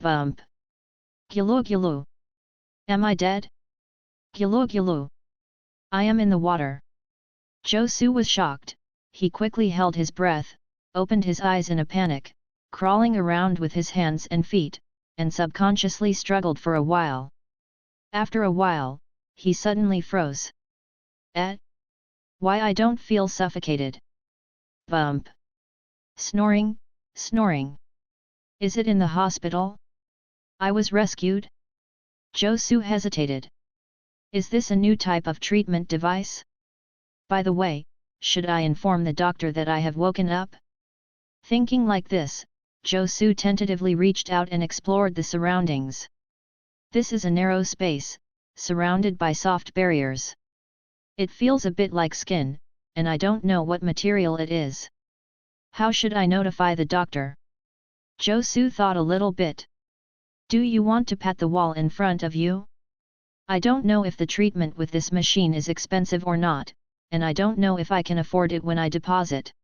Bump. Gulu gulu. Am I dead? Gulu gulu. I am in the water. Josu was shocked. He quickly held his breath, opened his eyes in a panic, crawling around with his hands and feet, and subconsciously struggled for a while. After a while, he suddenly froze. Why I don't feel suffocated? Bump. Snoring, snoring. Is it in the hospital? I was rescued? Josu hesitated. Is this a new type of treatment device? By the way, should I inform the doctor that I have woken up? Thinking like this, Josu tentatively reached out and explored the surroundings. This is a narrow space, surrounded by soft barriers. It feels a bit like skin, and I don't know what material it is. How should I notify the doctor? Josu thought a little bit. Do you want to pat the wall in front of you? I don't know if the treatment with this machine is expensive or not, and I don't know if I can afford it when I deposit.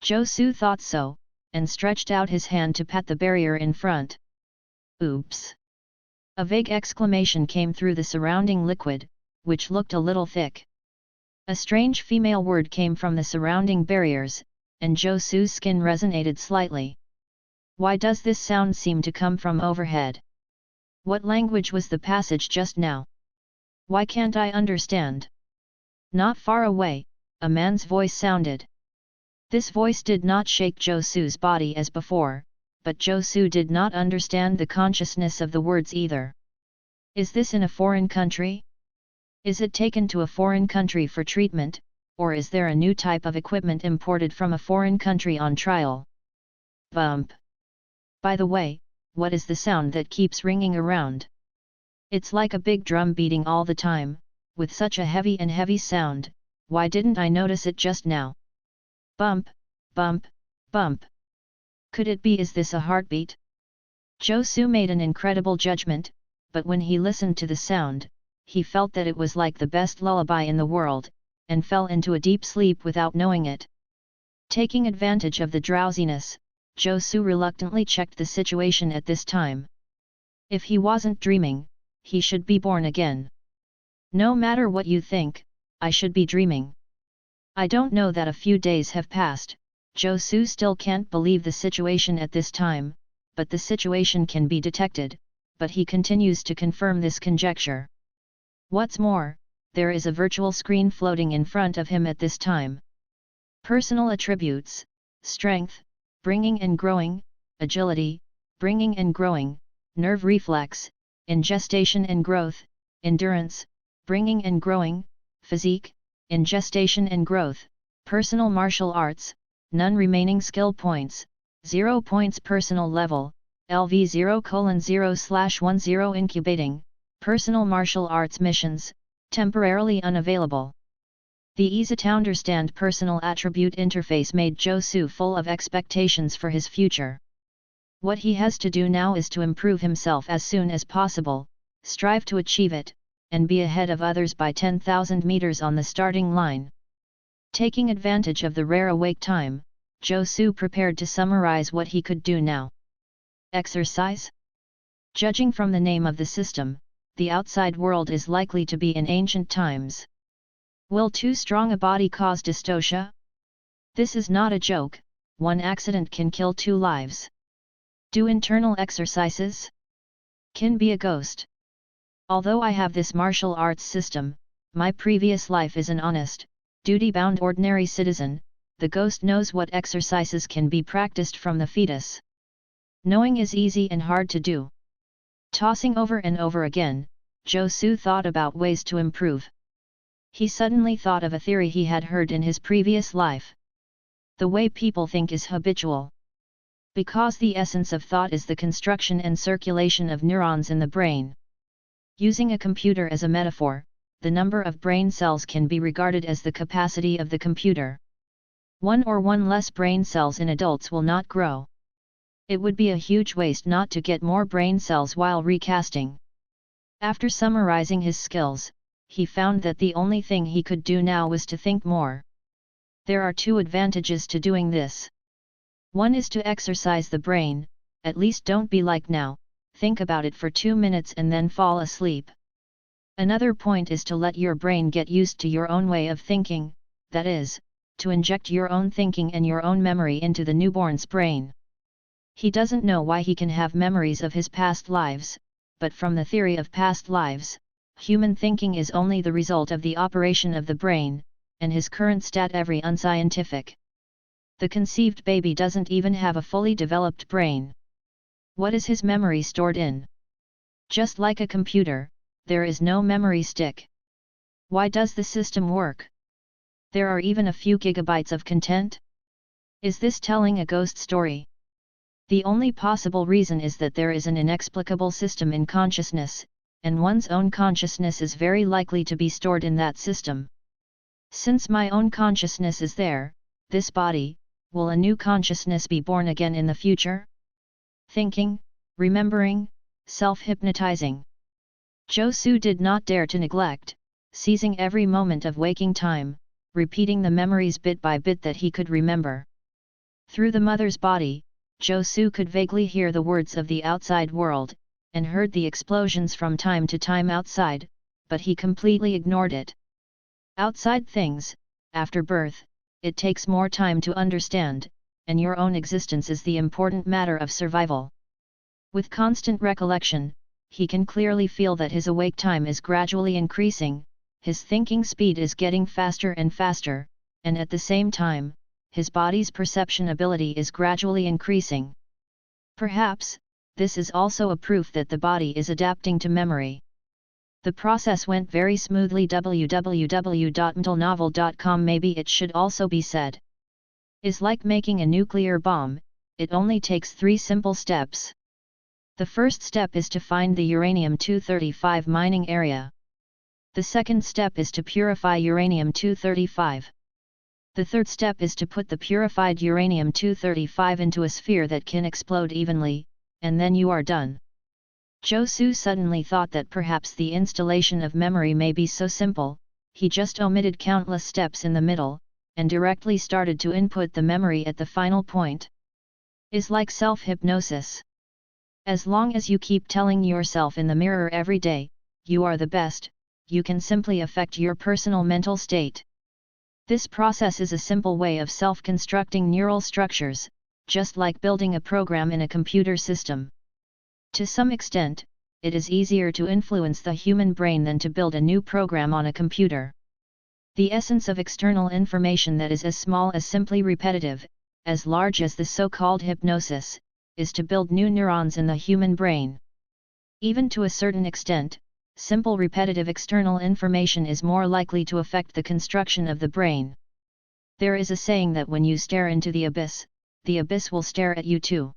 Josu thought so, and stretched out his hand to pat the barrier in front. Oops! A vague exclamation came through the surrounding liquid, which looked a little thick. A strange female word came from the surrounding barriers, and Josu's skin resonated slightly. Why does this sound seem to come from overhead? What language was the passage just now? Why can't I understand? Not far away, a man's voice sounded. This voice did not shake Josu's body as before, but Josu did not understand the consciousness of the words either. Is this in a foreign country? Is it taken to a foreign country for treatment, or is there a new type of equipment imported from a foreign country on trial? Bump. By the way, what is the sound that keeps ringing around? It's like a big drum beating all the time, with such a heavy sound. Why didn't I notice it just now? Bump, bump, bump. Could it be, is this a heartbeat? Josu made an incredible judgment, but when he listened to the sound, he felt that it was like the best lullaby in the world, and fell into a deep sleep without knowing it. Taking advantage of the drowsiness, Josu reluctantly checked the situation at this time. If he wasn't dreaming, he should be born again. No matter what you think, I should be dreaming. I don't know that a few days have passed. Josu still can't believe the situation at this time, but the situation can be detected, but he continues to confirm this conjecture. What's more, there is a virtual screen floating in front of him at this time. Personal attributes: strength, bringing and growing; agility, bringing and growing; nerve reflex, in gestation and growth; endurance, bringing and growing; physique, in gestation and growth; personal martial arts, none remaining skill points, 0 points personal level, LV 0:0/10 incubating, personal martial arts missions, temporarily unavailable. The easy-to-understand personal attribute interface made Josu full of expectations for his future. What he has to do now is to improve himself as soon as possible, strive to achieve it, and be ahead of others by 10,000 meters on the starting line. Taking advantage of the rare awake time, Josu prepared to summarize what he could do now. Exercise? Judging from the name of the system, the outside world is likely to be in ancient times. Will too strong a body cause dystocia? This is not a joke. One accident can kill 2 lives. Do internal exercises? Can be a ghost. Although I have this martial arts system, my previous life is an honest, duty-bound ordinary citizen. The ghost knows what exercises can be practiced from the fetus. Knowing is easy and hard to do. Tossing over and over again, Josu thought about ways to improve. He suddenly thought of a theory he had heard in his previous life. The way people think is habitual. Because the essence of thought is the construction and circulation of neurons in the brain. Using a computer as a metaphor, the number of brain cells can be regarded as the capacity of the computer. 1 or 1 less brain cells in adults will not grow. It would be a huge waste not to get more brain cells while recasting. After summarizing his skills, he found that the only thing he could do now was to think more. There are 2 advantages to doing this. One is to exercise the brain. At least don't be like now, think about it for 2 minutes and then fall asleep. Another point is to let your brain get used to your own way of thinking, that is, to inject your own thinking and your own memory into the newborn's brain. He doesn't know why he can have memories of his past lives, but from the theory of past lives, human thinking is only the result of the operation of the brain, and his current stat every unscientific. The conceived baby doesn't even have a fully developed brain. What is his memory stored in? Just like a computer, there is no memory stick. Why does the system work? There are even a few gigabytes of content? Is this telling a ghost story? The only possible reason is that there is an inexplicable system in consciousness, and one's own consciousness is very likely to be stored in that system. Since my own consciousness is there, this body, will a new consciousness be born again in the future? Thinking, remembering, self-hypnotizing. Josue did not dare to neglect, seizing every moment of waking time, repeating the memories bit by bit that he could remember. Through the mother's body, Josue could vaguely hear the words of the outside world, and heard the explosions from time to time outside, but he completely ignored it. Outside things, after birth, it takes more time to understand, and your own existence is the important matter of survival. With constant recollection, he can clearly feel that his awake time is gradually increasing, his thinking speed is getting faster and faster, and at the same time, his body's perception ability is gradually increasing. Perhaps, this is also a proof that the body is adapting to memory. The process went very smoothly. www.mentalnovel.com. Maybe it should also be said. Is like making a nuclear bomb, it only takes 3 simple steps. The first step is to find the uranium-235 mining area. The second step is to purify uranium-235. The third step is to put the purified uranium-235 into a sphere that can explode evenly, and then you are done. Josue suddenly thought that perhaps the installation of memory may be so simple, he just omitted countless steps in the middle, and directly started to input the memory at the final point. Is like self-hypnosis. As long as you keep telling yourself in the mirror every day, you are the best, you can simply affect your personal mental state. This process is a simple way of self-constructing neural structures, just like building a program in a computer system. To some extent, it is easier to influence the human brain than to build a new program on a computer. The essence of external information that is as small as simply repetitive, as large as the so-called hypnosis, is to build new neurons in the human brain. Even to a certain extent, simple repetitive external information is more likely to affect the construction of the brain. There is a saying that when you stare into the abyss will stare at you too.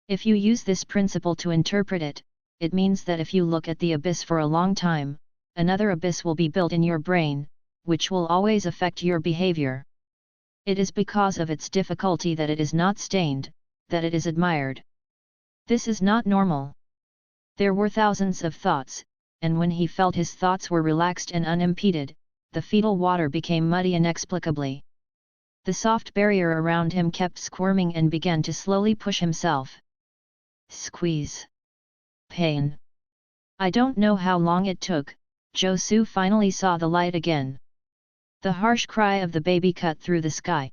If you use this principle to interpret it, it means that if you look at the abyss for a long time, another abyss will be built in your brain, which will always affect your behavior. It is because of its difficulty that it is not stained, that it is admired. This is not normal. There were thousands of thoughts, and when he felt his thoughts were relaxed and unimpeded, the fetal water became muddy inexplicably. The soft barrier around him kept squirming and began to slowly push himself. Squeeze. Pain. I don't know how long it took, Josue finally saw the light again. The harsh cry of the baby cut through the sky.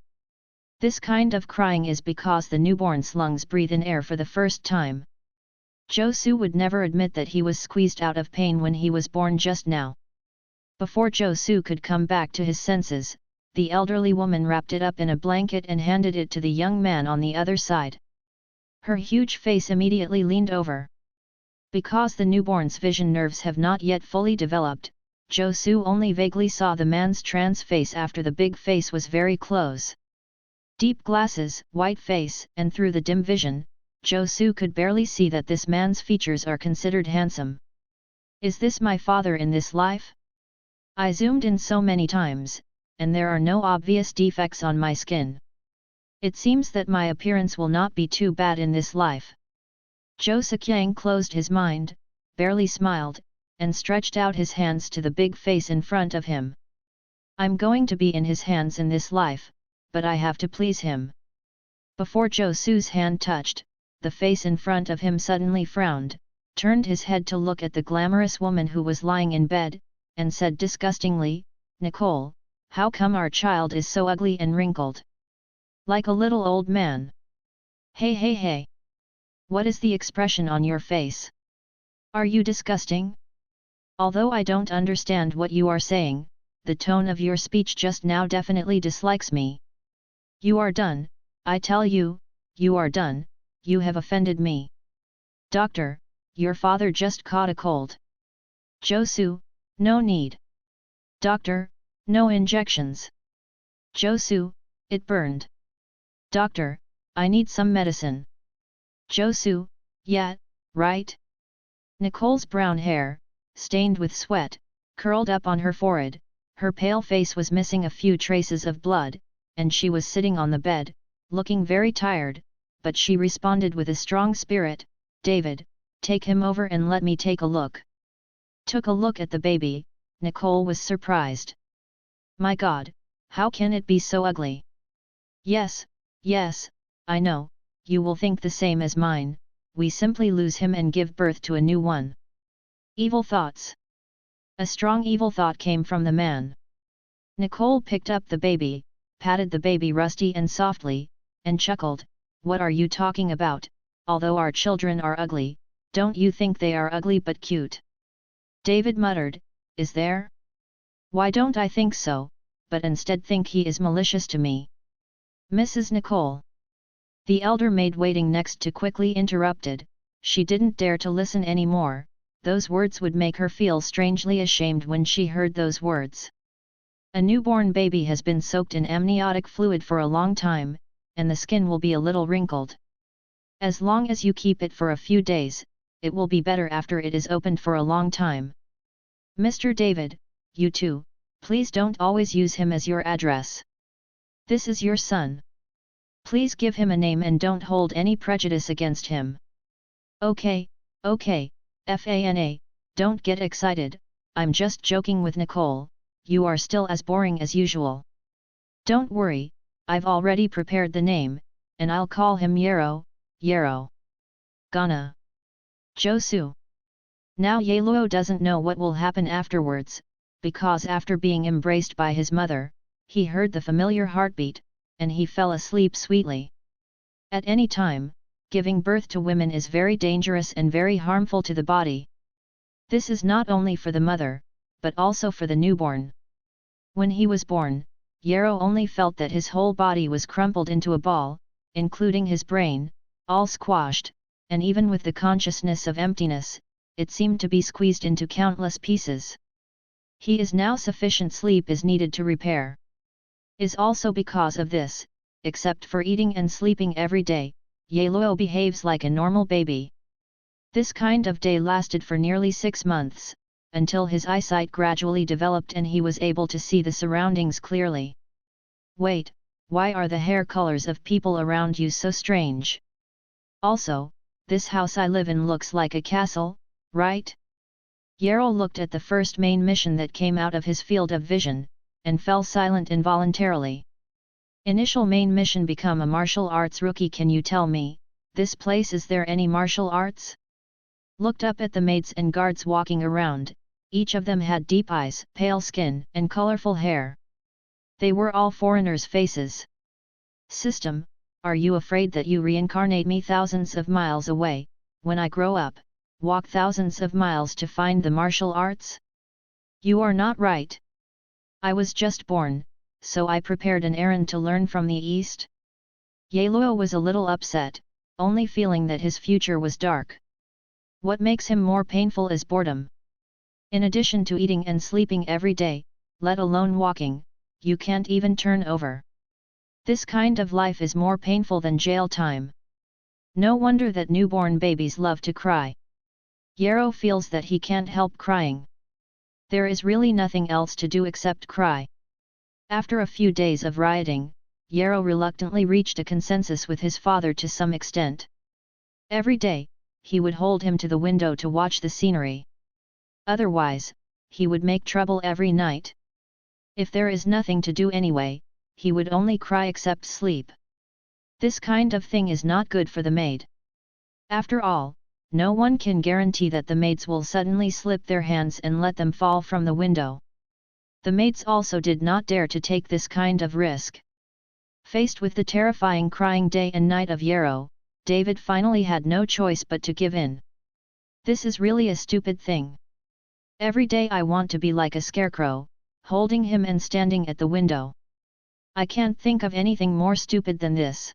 This kind of crying is because the newborn's lungs breathe in air for the first time. Josue would never admit that he was squeezed out of pain when he was born just now. Before Josue could come back to his senses, the elderly woman wrapped it up in a blanket and handed it to the young man on the other side. Her huge face immediately leaned over. Because the newborn's vision nerves have not yet fully developed, Josue only vaguely saw the man's trans face after the big face was very close. Deep glasses, white face, and through the dim vision, Josue could barely see that this man's features are considered handsome. Is this my father in this life? I zoomed in so many times, and there are no obvious defects on my skin. It seems that my appearance will not be too bad in this life. Josue closed his mind, barely smiled, and stretched out his hands to the big face in front of him. I'm going to be in his hands in this life, but I have to please him. Before Josue's hand touched, the face in front of him suddenly frowned, turned his head to look at the glamorous woman who was lying in bed, and said disgustingly, "Nicole, how come our child is so ugly and wrinkled? Like a little old man. Hey hey hey! What is the expression on your face? Are you disgusting? Although I don't understand what you are saying, the tone of your speech just now definitely dislikes me. You are done, I tell you, you are done, you have offended me. Doctor, your father just caught a cold. Josu, no need. Doctor, no injections. Josu, it burned. Doctor, I need some medicine. Josu, yeah, right? Nicole's brown hair, stained with sweat, curled up on her forehead, her pale face was missing a few traces of blood, and she was sitting on the bed, looking very tired, but she responded with a strong spirit, "David, take him over and let me take a look." Took a look at the baby, Nicole was surprised. My God, how can it be so ugly? Yes, yes, I know, you will think the same as mine, we simply lose him and give birth to a new one. Evil thoughts. A strong evil thought came from the man. Nicole picked up the baby, patted the baby rusty and softly, and chuckled, "What are you talking about? Although our children are ugly, don't you think they are ugly but cute?" David muttered, "Is there? Why don't I think so, but instead think he is malicious to me?" Mrs. Nicole. The elder maid waiting next to quickly interrupted, she didn't dare to listen any more, those words would make her feel strangely ashamed when she heard those words. A newborn baby has been soaked in amniotic fluid for a long time, and the skin will be a little wrinkled. As long as you keep it for a few days, it will be better after it is opened for a long time. Mr. David, you too, please don't always use him as your address. This is your son. Please give him a name and don't hold any prejudice against him. Okay, Fana, don't get excited, I'm just joking with Nicole, you are still as boring as usual. Don't worry, I've already prepared the name, and I'll call him Yero, Yero. Ghana. Josu. Now Yeluo doesn't know what will happen afterwards, because after being embraced by his mother, he heard the familiar heartbeat, and he fell asleep sweetly. At any time, giving birth to women is very dangerous and very harmful to the body. This is not only for the mother, but also for the newborn. When he was born, Yarrow only felt that his whole body was crumpled into a ball, including his brain, all squashed, and even with the consciousness of emptiness, it seemed to be squeezed into countless pieces. He is now sufficient sleep is needed to repair. Is also because of this, except for eating and sleeping every day, Yeluo behaves like a normal baby. This kind of day lasted for nearly 6 months, until his eyesight gradually developed and he was able to see the surroundings clearly. Wait, why are the hair colors of people around you so strange? Also, this house I live in looks like a castle, right? Yarrow looked at the first main mission that came out of his field of vision, and fell silent involuntarily. Initial main mission become a martial arts rookie. Can you tell me, this place is there any martial arts? Looked up at the maids and guards walking around, each of them had deep eyes, pale skin, and colorful hair. They were all foreigners' faces. System, are you afraid that you reincarnate me thousands of miles away, when I grow up, walk thousands of miles to find the martial arts? You are not right. I was just born, so I prepared an errand to learn from the East. Yeluo was a little upset, only feeling that his future was dark. What makes him more painful is boredom. In addition to eating and sleeping every day, let alone walking, you can't even turn over. This kind of life is more painful than jail time. No wonder that newborn babies love to cry. Yarrow feels that he can't help crying. There is really nothing else to do except cry. After a few days of rioting, Yarrow reluctantly reached a consensus with his father to some extent. Every day, he would hold him to the window to watch the scenery. Otherwise, he would make trouble every night. If there is nothing to do anyway, he would only cry except sleep. This kind of thing is not good for the maid. After all, no one can guarantee that the maids will suddenly slip their hands and let them fall from the window. The maids also did not dare to take this kind of risk. Faced with the terrifying crying day and night of Yarrow, David finally had no choice but to give in. This is really a stupid thing. Every day I want to be like a scarecrow, holding him and standing at the window. I can't think of anything more stupid than this.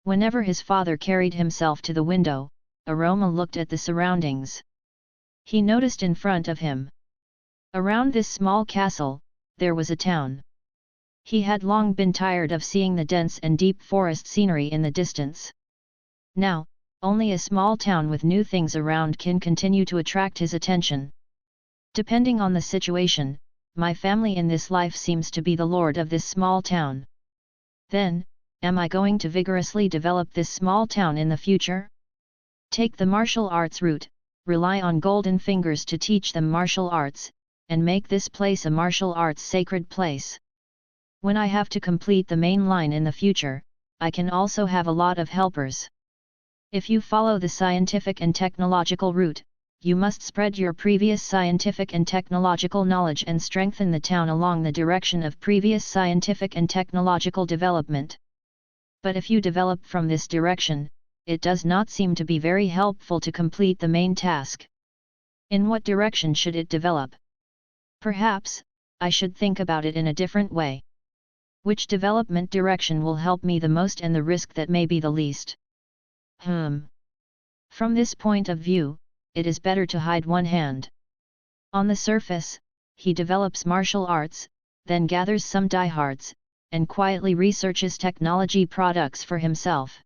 Whenever his father carried himself to the window, Aroma looked at the surroundings. He noticed in front of him. Around this small castle, there was a town. He had long been tired of seeing the dense and deep forest scenery in the distance. Now, only a small town with new things around can continue to attract his attention. Depending on the situation, my family in this life seems to be the lord of this small town. Then, am I going to vigorously develop this small town in the future? Take the martial arts route, rely on golden fingers to teach them martial arts, and make this place a martial arts sacred place. When I have to complete the main line in the future, I can also have a lot of helpers. If you follow the scientific and technological route, you must spread your previous scientific and technological knowledge and strengthen the town along the direction of previous scientific and technological development. But if you develop from this direction, it does not seem to be very helpful to complete the main task. In what direction should it develop? Perhaps, I should think about it in a different way. Which development direction will help me the most and the risk that may be the least? From this point of view, it is better to hide one hand. On the surface, he develops martial arts, then gathers some diehards, and quietly researches technology products for himself.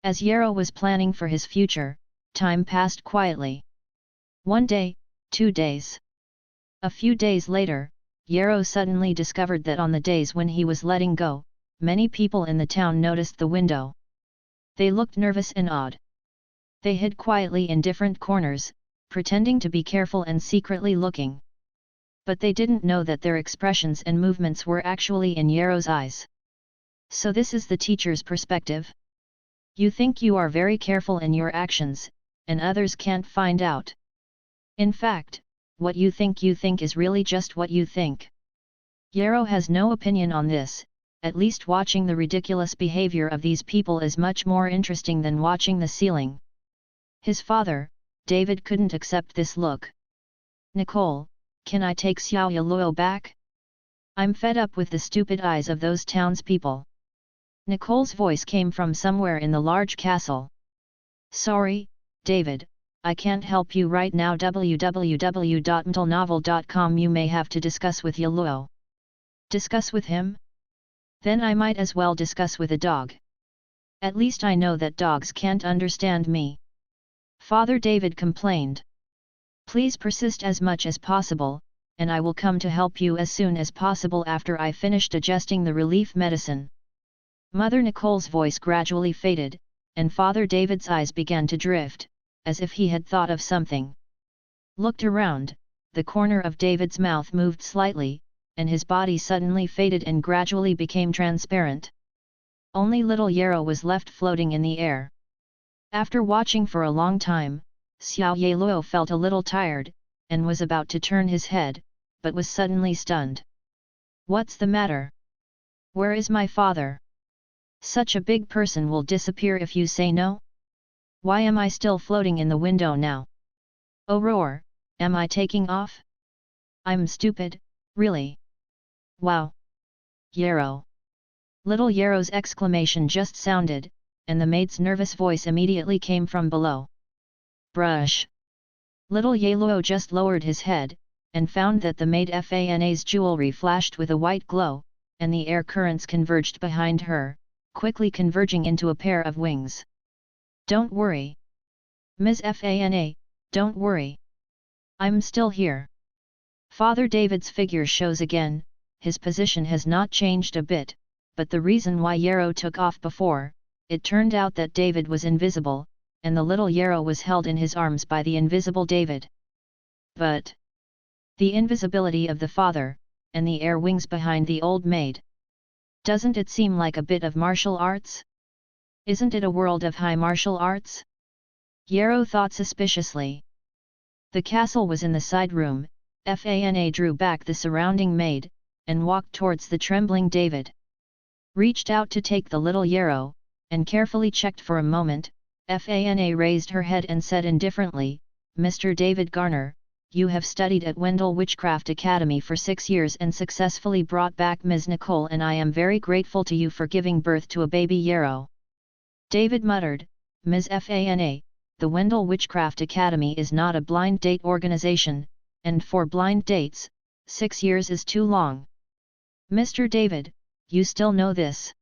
As Yarrow was planning for his future, time passed quietly. 1 day, 2 days. A few days later, Yarrow suddenly discovered that on the days when he was letting go, many people in the town noticed the window. They looked nervous and odd. They hid quietly in different corners, pretending to be careful and secretly looking. But they didn't know that their expressions and movements were actually in Yarrow's eyes. So this is the teacher's perspective. You think you are very careful in your actions, and others can't find out. In fact, what you think is really just what you think. Yarrow has no opinion on this. At least watching the ridiculous behavior of these people is much more interesting than watching the ceiling. His father, David, couldn't accept this look. Nicole, can I take Xiao Yaluo back? I'm fed up with the stupid eyes of those townspeople. Nicole's voice came from somewhere in the large castle. Sorry, David, I can't help you right now. www.mtlnovel.com. You may have to discuss with Yaluo. Discuss with him? Then I might as well discuss with a dog. At least I know that dogs can't understand me. Father David complained. Please persist as much as possible, and I will come to help you as soon as possible after I finish digesting the relief medicine. Mother Nicole's voice gradually faded, and Father David's eyes began to drift, as if he had thought of something. Looked around, the corner of David's mouth moved slightly, and his body suddenly faded and gradually became transparent. Only little Yarrow was left floating in the air. After watching for a long time, Xiao Yaluo felt a little tired, and was about to turn his head, but was suddenly stunned. What's the matter? Where is my father? Such a big person will disappear if you say no? Why am I still floating in the window now? Oh roar, am I taking off? I'm stupid, really. Wow! Yarrow! Little Yarrow's exclamation just sounded, and the maid's nervous voice immediately came from below. Brush! Little Yaluo just lowered his head, and found that the maid Fana's jewelry flashed with a white glow, and the air currents converged behind her, quickly converging into a pair of wings. Don't worry. Ms. Fana, don't worry. I'm still here. Father David's figure shows again. His position has not changed a bit, but the reason why Yarrow took off before, it turned out that David was invisible, and the little Yarrow was held in his arms by the invisible David. But the invisibility of the father, and the air wings behind the old maid. Doesn't it seem like a bit of martial arts? Isn't it a world of high martial arts? Yarrow thought suspiciously. The castle was in the side room. Fana drew back the surrounding maid, and walked towards the trembling David. Reached out to take the little Yarrow, and carefully checked for a moment. Fana raised her head and said indifferently, "Mr. David Garner, you have studied at Wendell Witchcraft Academy for 6 years and successfully brought back Ms. Nicole, and I am very grateful to you for giving birth to a baby Yarrow." David muttered, "Ms. Fana, the Wendell Witchcraft Academy is not a blind date organization, and for blind dates, 6 years is too long." "Mr. David, you still know this?"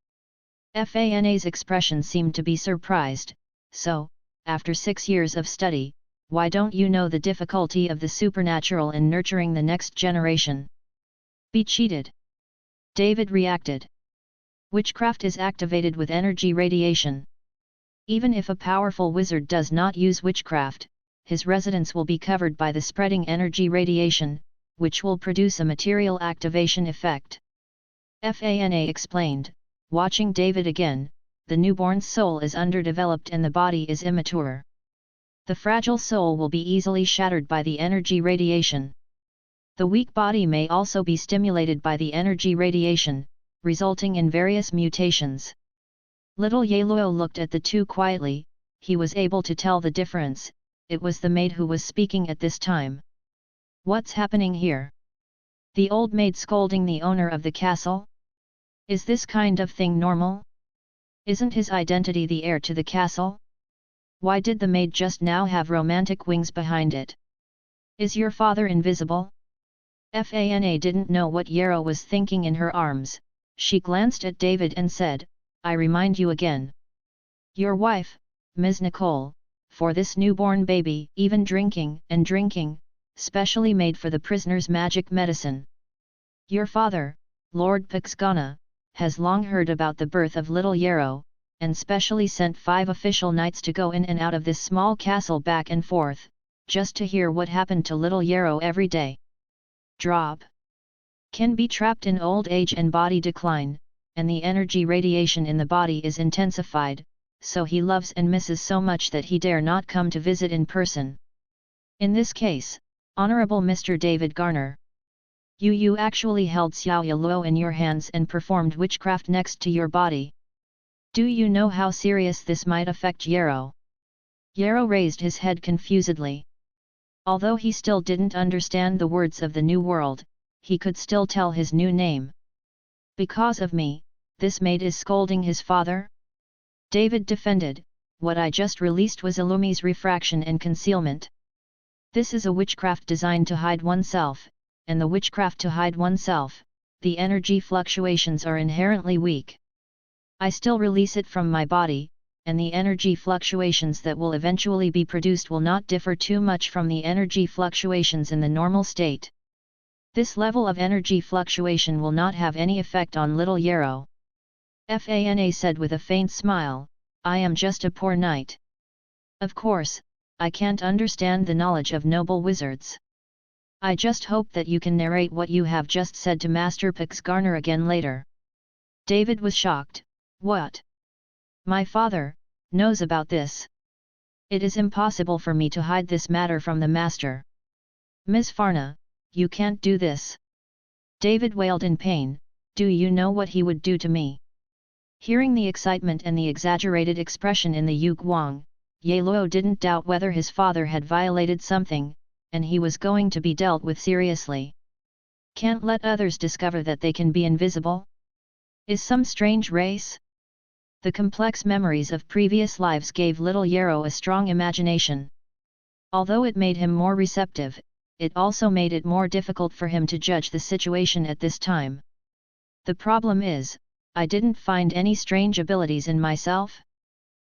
Fana's expression seemed to be surprised. "So, after 6 years of study, why don't you know the difficulty of the supernatural in nurturing the next generation?" "Be cheated?" David reacted. "Witchcraft is activated with energy radiation. Even if a powerful wizard does not use witchcraft, his residence will be covered by the spreading energy radiation, which will produce a material activation effect." Fana explained, watching David again. "The newborn's soul is underdeveloped and the body is immature. The fragile soul will be easily shattered by the energy radiation. The weak body may also be stimulated by the energy radiation, resulting in various mutations." Little Yarrow looked at the two quietly. He was able to tell the difference. It was the maid who was speaking at this time. "What's happening here? The old maid scolding the owner of the castle? Is this kind of thing normal? Isn't his identity the heir to the castle? Why did the maid just now have romantic wings behind it? Is your father invisible?" Fana didn't know what Yarrow was thinking in her arms. She glanced at David and said, "I remind you again. Your wife, Ms. Nicole, for this newborn baby, even drinking, specially made for the prisoner's magic medicine. Your father, Lord Pixgana, has long heard about the birth of little Yarrow, and specially sent 5 official knights to go in and out of this small castle back and forth, just to hear what happened to little Yarrow every day. Drop. Can be trapped in old age and body decline, and the energy radiation in the body is intensified, so he loves and misses so much that he dare not come to visit in person. In this case, Honorable Mr. David Garner, you actually held Xiao Yalo in your hands and performed witchcraft next to your body. Do you know how serious this might affect Yarrow?" Yarrow raised his head confusedly. Although he still didn't understand the words of the new world, he could still tell his new name. "Because of me, this maid is scolding his father?" David defended, "What I just released was Illumi's refraction and concealment. This is a witchcraft designed to hide oneself, and the witchcraft to hide oneself, the energy fluctuations are inherently weak. I still release it from my body, and the energy fluctuations that will eventually be produced will not differ too much from the energy fluctuations in the normal state. This level of energy fluctuation will not have any effect on little Yarrow." Fana said with a faint smile, "I am just a poor knight. Of course, I can't understand the knowledge of noble wizards. I just hope that you can narrate what you have just said to Master Pixgarner again later." David was shocked. "What? My father knows about this? It is impossible for me to hide this matter from the master. Miss Farna, you can't do this." David wailed in pain. "Do you know what he would do to me?" Hearing the excitement and the exaggerated expression in the Yu Guang, Yarrow didn't doubt whether his father had violated something, and he was going to be dealt with seriously. Can't let others discover that they can be invisible? Is some strange race? The complex memories of previous lives gave little Yarrow a strong imagination. Although it made him more receptive, it also made it more difficult for him to judge the situation at this time. "The problem is, I didn't find any strange abilities in myself?"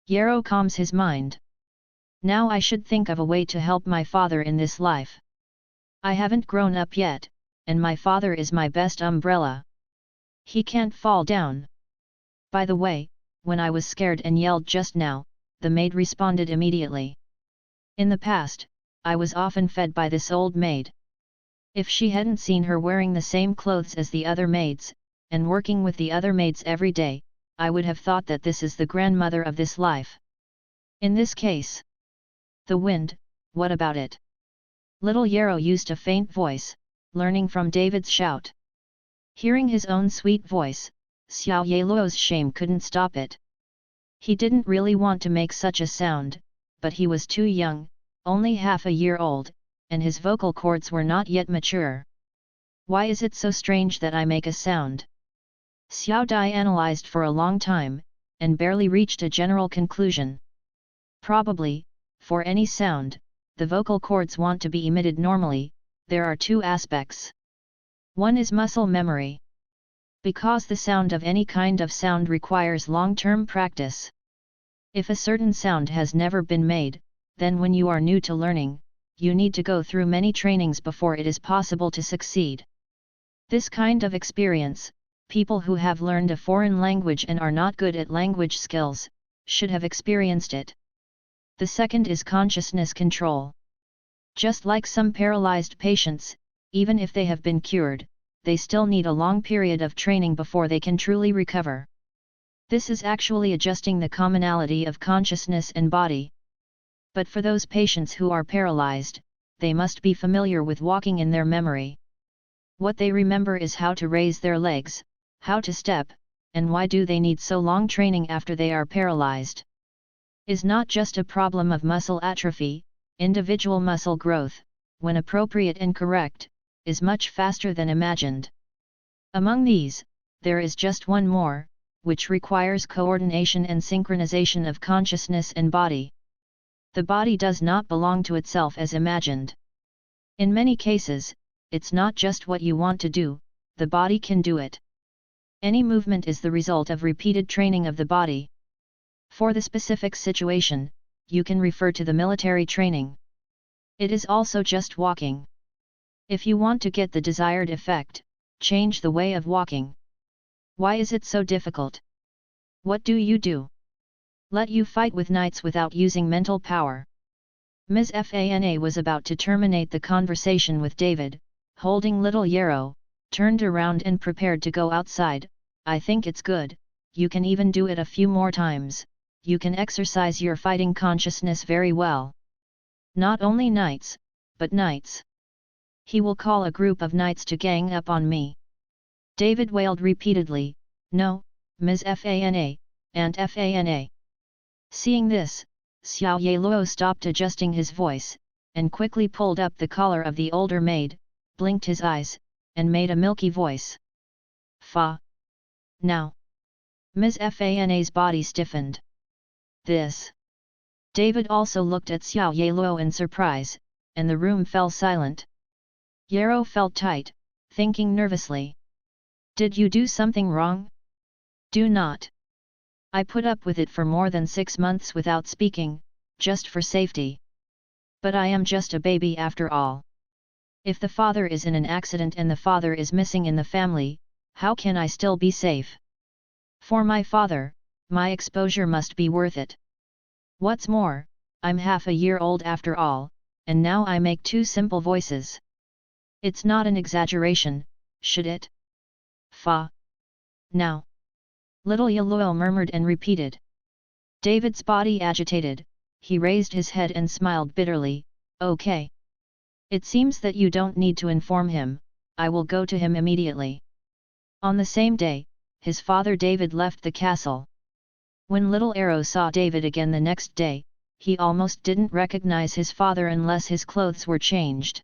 Yarrow calms his mind. "Now I should think of a way to help my father in this life. I haven't grown up yet, and my father is my best umbrella. He can't fall down. By the way, when I was scared and yelled just now, the maid responded immediately. In the past, I was often fed by this old maid. If she hadn't seen her wearing the same clothes as the other maids, and working with the other maids every day, I would have thought that this is the grandmother of this life. In this case, The wind, what about it? Little Yarrow used a faint voice, learning from David's shout. Hearing his own sweet voice, Xiao Yeluo's shame couldn't stop it. He didn't really want to make such a sound, but he was too young, only half a year old, and his vocal cords were not yet mature. Why is it so strange that I make a sound? Xiao Dai analyzed for a long time, and barely reached a general conclusion. Probably, for any sound, the vocal cords want to be emitted normally. There are two aspects. One is muscle memory. Because the sound of any kind of sound requires long-term practice. If a certain sound has never been made, then when you are new to learning, you need to go through many trainings before it is possible to succeed. This kind of experience, people who have learned a foreign language and are not good at language skills, should have experienced it. The second is consciousness control. Just like some paralyzed patients, even if they have been cured, they still need a long period of training before they can truly recover. This is actually adjusting the commonality of consciousness and body. But for those patients who are paralyzed, they must be familiar with walking in their memory. What they remember is how to raise their legs, how to step, and why do they need so long training after they are paralyzed? Is not just a problem of muscle atrophy. Individual muscle growth, when appropriate and correct, is much faster than imagined. Among these, there is just one more, which requires coordination and synchronization of consciousness and body. The body does not belong to itself as imagined. In many cases, it's not just what you want to do, the body can do it. Any movement is the result of repeated training of the body. For the specific situation, you can refer to the military training. It is also just walking. If you want to get the desired effect, change the way of walking. Why is it so difficult? What do you do? Let you fight with knights without using mental power. Ms. Fana was about to terminate the conversation with David, holding little Yarrow, turned around and prepared to go outside. I think it's good, you can even do it a few more times. You can exercise your fighting consciousness very well. Not only knights, but knights. He will call a group of knights to gang up on me. David wailed repeatedly, no, Ms. Fana, Aunt Fana. Seeing this, Xiao Yeluo stopped adjusting his voice, and quickly pulled up the collar of the older maid, blinked his eyes, and made a milky voice. Fa. Now. Ms. Fana's body stiffened. This. David also looked at Xiao Yeluo in surprise, and the room fell silent. Yarrow felt tight, thinking nervously. Did you do something wrong? Do not. I put up with it for more than 6 months without speaking, just for safety. But I am just a baby after all. If the father is in an accident and the father is missing in the family, how can I still be safe? For my father, my exposure must be worth it. What's more, I'm half a year old after all, and now I make 2 simple voices. It's not an exaggeration, should it? Fa. Now. Little Yeluo murmured and repeated. David's body agitated, he raised his head and smiled bitterly, okay. It seems that you don't need to inform him, I will go to him immediately. On the same day, his father David left the castle. When Little Arrow saw David again the next day, he almost didn't recognize his father unless his clothes were changed.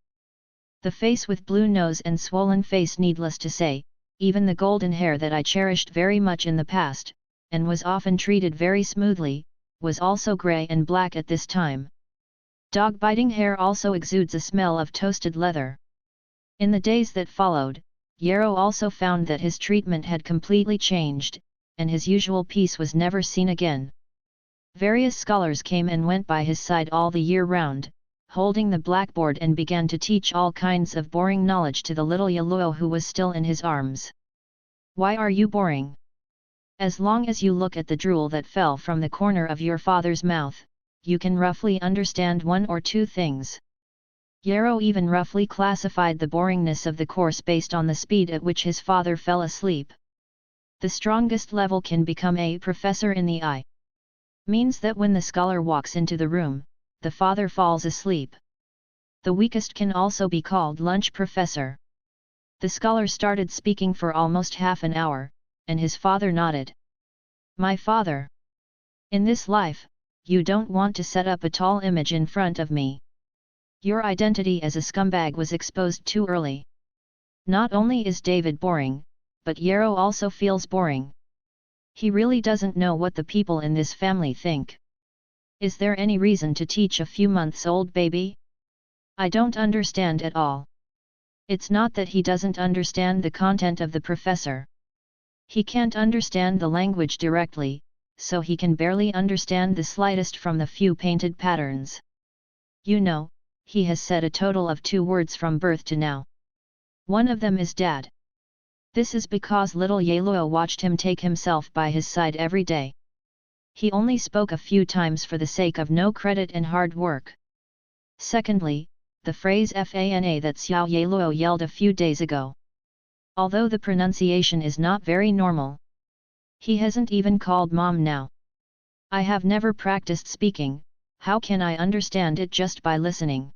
The face with blue nose and swollen face, needless to say, even the golden hair that I cherished very much in the past, and was often treated very smoothly, was also grey and black at this time. Dog-biting hair also exudes a smell of toasted leather. In the days that followed, Yarrow also found that his treatment had completely changed, and his usual peace was never seen again. Various scholars came and went by his side all the year round, holding the blackboard, and began to teach all kinds of boring knowledge to the little Yeluo who was still in his arms. Why are you boring? As long as you look at the drool that fell from the corner of your father's mouth, you can roughly understand 1 or 2 things. Yarrow even roughly classified the boringness of the course based on the speed at which his father fell asleep. The strongest level can become a professor in the eye. Means that when the scholar walks into the room, the father falls asleep. The weakest can also be called lunch professor. The scholar started speaking for almost half an hour, and his father nodded. My father. In this life, you don't want to set up a tall image in front of me. Your identity as a scumbag was exposed too early. Not only is David boring, but Yarrow also feels boring. He really doesn't know what the people in this family think. Is there any reason to teach a few months old baby? I don't understand at all. It's not that he doesn't understand the content of the professor. He can't understand the language directly, so he can barely understand the slightest from the few painted patterns. You know, he has said a total of 2 words from birth to now. One of them is Dad. This is because little Yeluo watched him take himself by his side every day. He only spoke a few times for the sake of no credit and hard work. Secondly, the phrase FANA that Xiao Yeluo yelled a few days ago. Although the pronunciation is not very normal. He hasn't even called Mom now. I have never practiced speaking, how can I understand it just by listening?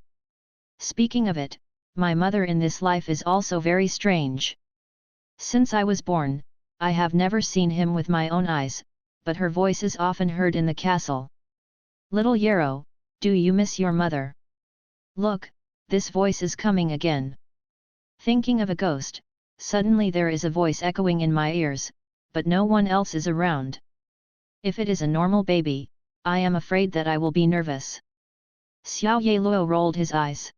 Speaking of it, my mother in this life is also very strange. Since I was born, I have never seen him with my own eyes, but her voice is often heard in the castle. Little Yarrow, do you miss your mother? Look, this voice is coming again. Thinking of a ghost, suddenly there is a voice echoing in my ears, but no one else is around. If it is a normal baby, I am afraid that I will be nervous. Xiao Yeluo rolled his eyes.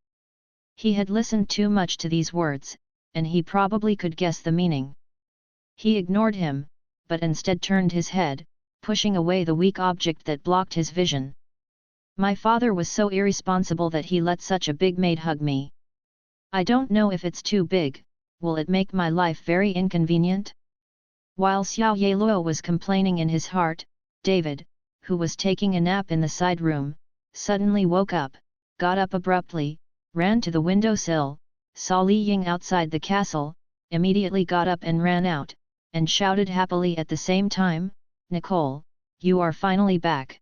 He had listened too much to these words, and he probably could guess the meaning. He ignored him, but instead turned his head, pushing away the weak object that blocked his vision. My father was so irresponsible that he let such a big maid hug me. I don't know if it's too big, will it make my life very inconvenient? While Xiao Yeluo was complaining in his heart, David, who was taking a nap in the side room, suddenly woke up, got up abruptly, ran to the windowsill, saw Li Ying outside the castle, immediately got up and ran out, and shouted happily at the same time, Nicole, you are finally back.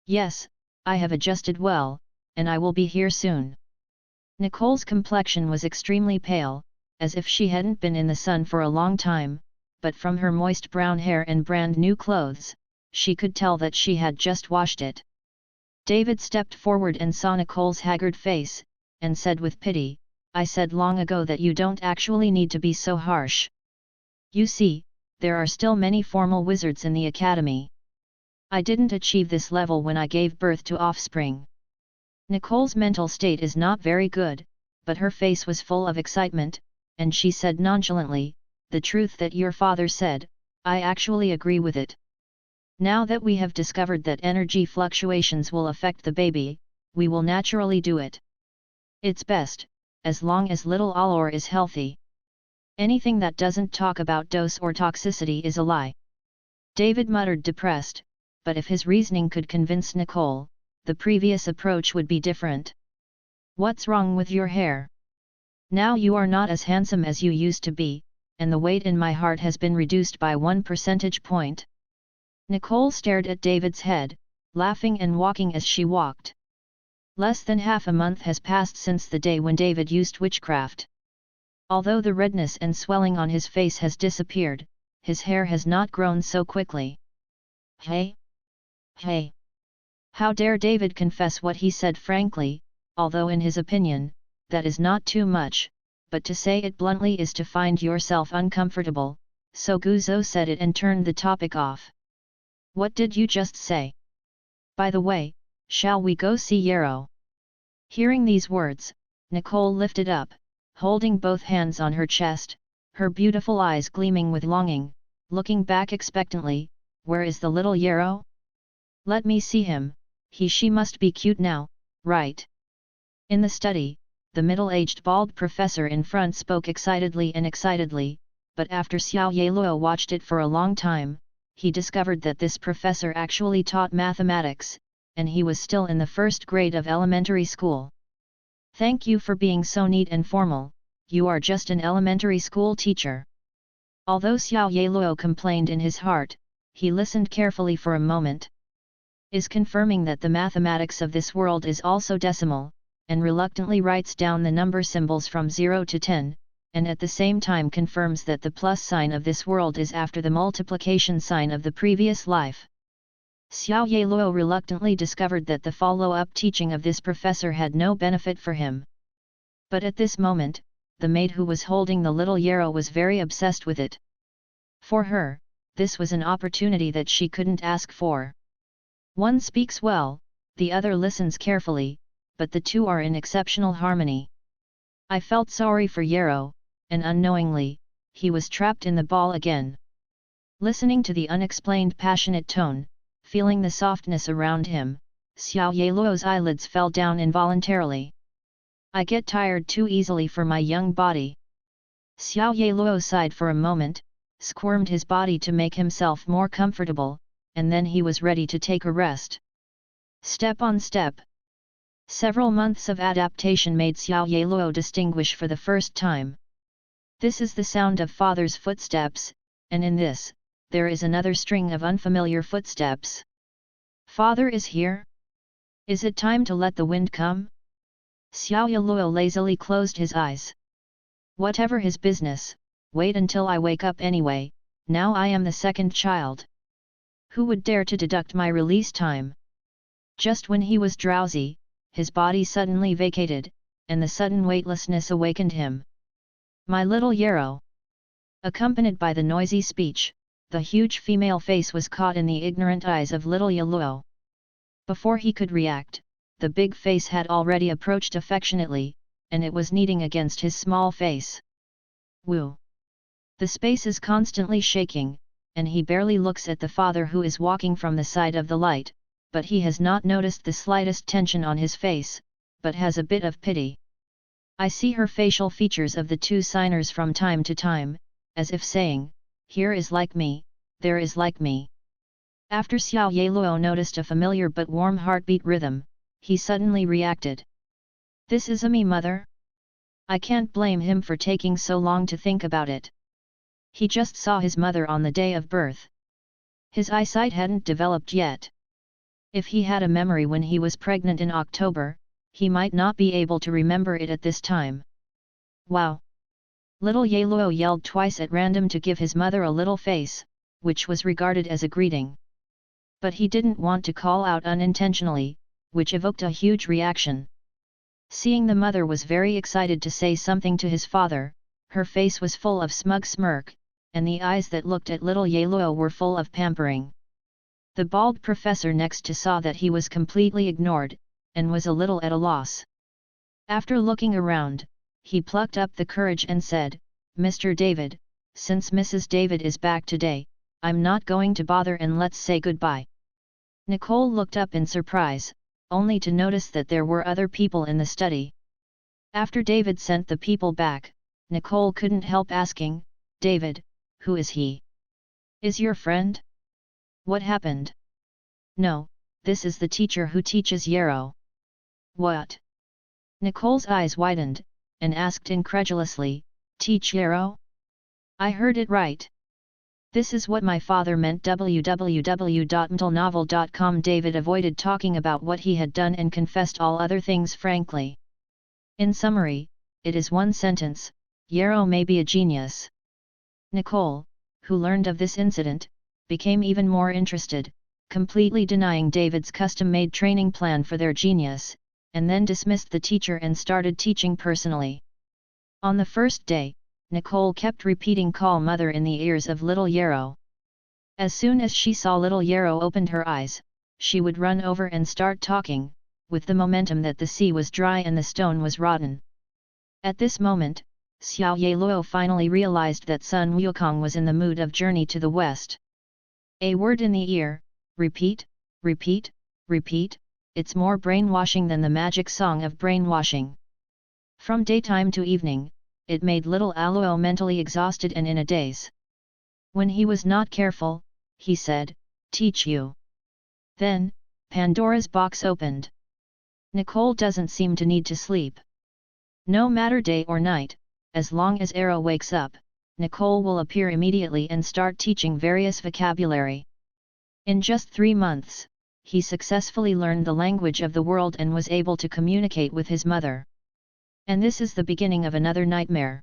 Yes, I have adjusted well, and I will be here soon. Nicole's complexion was extremely pale, as if she hadn't been in the sun for a long time, but from her moist brown hair and brand new clothes, she could tell that she had just washed it. David stepped forward and saw Nicole's haggard face, and said with pity, I said long ago that you don't actually need to be so harsh. You see, there are still many formal wizards in the academy. I didn't achieve this level when I gave birth to offspring. Nicole's mental state is not very good, but her face was full of excitement, and she said nonchalantly, the truth that your father said, I actually agree with it. Now that we have discovered that energy fluctuations will affect the baby, we will naturally do it. It's best, as long as little Allor is healthy. Anything that doesn't talk about dose or toxicity is a lie. David muttered depressed, but if his reasoning could convince Nicole, the previous approach would be different. What's wrong with your hair? Now you are not as handsome as you used to be, and the weight in my heart has been reduced by 1 percentage point. Nicole stared at David's head, laughing and walking as she walked. Less than half a month has passed since the day when David used witchcraft. Although the redness and swelling on his face has disappeared, his hair has not grown so quickly. Hey! Hey! How dare David confess what he said frankly, although in his opinion, that is not too much, but to say it bluntly is to find yourself uncomfortable, so Guizhou said it and turned the topic off. What did you just say? By the way, shall we go see Yarrow? Hearing these words, Nicole lifted up, holding both hands on her chest, her beautiful eyes gleaming with longing, looking back expectantly, where is the little Yarrow? Let me see him, she must be cute now, right? In the study, the middle-aged bald professor in front spoke excitedly, but after Xiao Yeluo watched it for a long time, he discovered that this professor actually taught mathematics, and he was still in the first grade of elementary school. Thank you for being so neat and formal, you are just an elementary school teacher. Although Xiao Yeluo complained in his heart, he listened carefully for a moment. is confirming that the mathematics of this world is also decimal, and reluctantly writes down the number symbols from 0 to 10, and at the same time confirms that the plus sign of this world is after the multiplication sign of the previous life. Xiao Yeluo reluctantly discovered that the follow-up teaching of this professor had no benefit for him. But at this moment, the maid who was holding the little Yarrow was very obsessed with it. For her, this was an opportunity that she couldn't ask for. One speaks well, the other listens carefully, but the two are in exceptional harmony. I felt sorry for Yarrow, and unknowingly, he was trapped in the ball again. Listening to the unexplained passionate tone, feeling the softness around him, Xiao Yeluo's eyelids fell down involuntarily. I get tired too easily for my young body. Xiao Yeluo sighed for a moment, squirmed his body to make himself more comfortable, and then he was ready to take a rest. Step on step. Several months of adaptation made Xiao Yeluo distinguish for the first time. This is the sound of father's footsteps, and in this, there is another string of unfamiliar footsteps. Father is here? Is it time to let the wind come? Xiao Yeluo lazily closed his eyes. Whatever his business, wait until I wake up anyway, now I am the second child. Who would dare to deduct my release time? Just when he was drowsy, his body suddenly vacated, and the sudden weightlessness awakened him. My little Yarrow. Accompanied by the noisy speech, the huge female face was caught in the ignorant eyes of little Yeluo. Before he could react, the big face had already approached affectionately, and it was kneading against his small face. Woo! The space is constantly shaking, and he barely looks at the father who is walking from the side of the light, but he has not noticed the slightest tension on his face, but has a bit of pity. I see her facial features of the two signers from time to time, as if saying, here is like me, there is like me. After Xiao Yeluo noticed a familiar but warm heartbeat rhythm, he suddenly reacted. This is a me mother? I can't blame him for taking so long to think about it. He just saw his mother on the day of birth. His eyesight hadn't developed yet. If he had a memory when he was pregnant in October, he might not be able to remember it at this time. Wow! Little Yeluo yelled twice at random to give his mother a little face, which was regarded as a greeting. But he didn't want to call out unintentionally, which evoked a huge reaction. Seeing the mother was very excited to say something to his father, her face was full of smug smirk, and the eyes that looked at little Yeluo were full of pampering. The bald professor next to saw that he was completely ignored, and was a little at a loss. After looking around, he plucked up the courage and said, Mr. David, since Mrs. David is back today, I'm not going to bother and let's say goodbye. Nicole looked up in surprise, only to notice that there were other people in the study. After David sent the people back, Nicole couldn't help asking, David, who is he? Is your friend? What happened? No, this is the teacher who teaches Yarrow. What? Nicole's eyes widened, and asked incredulously, teach Yarrow? I heard it right. This is what my father meant. www.mtlnovel.com. David avoided talking about what he had done and confessed all other things frankly. In summary, it is one sentence, Yarrow may be a genius. Nicole, who learned of this incident, became even more interested, completely denying David's custom-made training plan for their genius, and then dismissed the teacher and started teaching personally. On the first day, Nicole kept repeating call mother in the ears of little Yarrow. As soon as she saw little Yarrow opened her eyes, she would run over and start talking, with the momentum that the sea was dry and the stone was rotten. At this moment, Xiao Yeluo finally realized that Sun Wukong was in the mood of journey to the west. A word in the ear, repeat, repeat, repeat, it's more brainwashing than the magic song of brainwashing. From daytime to evening, it made little Aluo mentally exhausted and in a daze. When he was not careful, he said, teach you. Then, Pandora's box opened. Nicole doesn't seem to need to sleep. No matter day or night, as long as Arrow wakes up, Nicole will appear immediately and start teaching various vocabulary. In just 3 months, he successfully learned the language of the world and was able to communicate with his mother. And this is the beginning of another nightmare.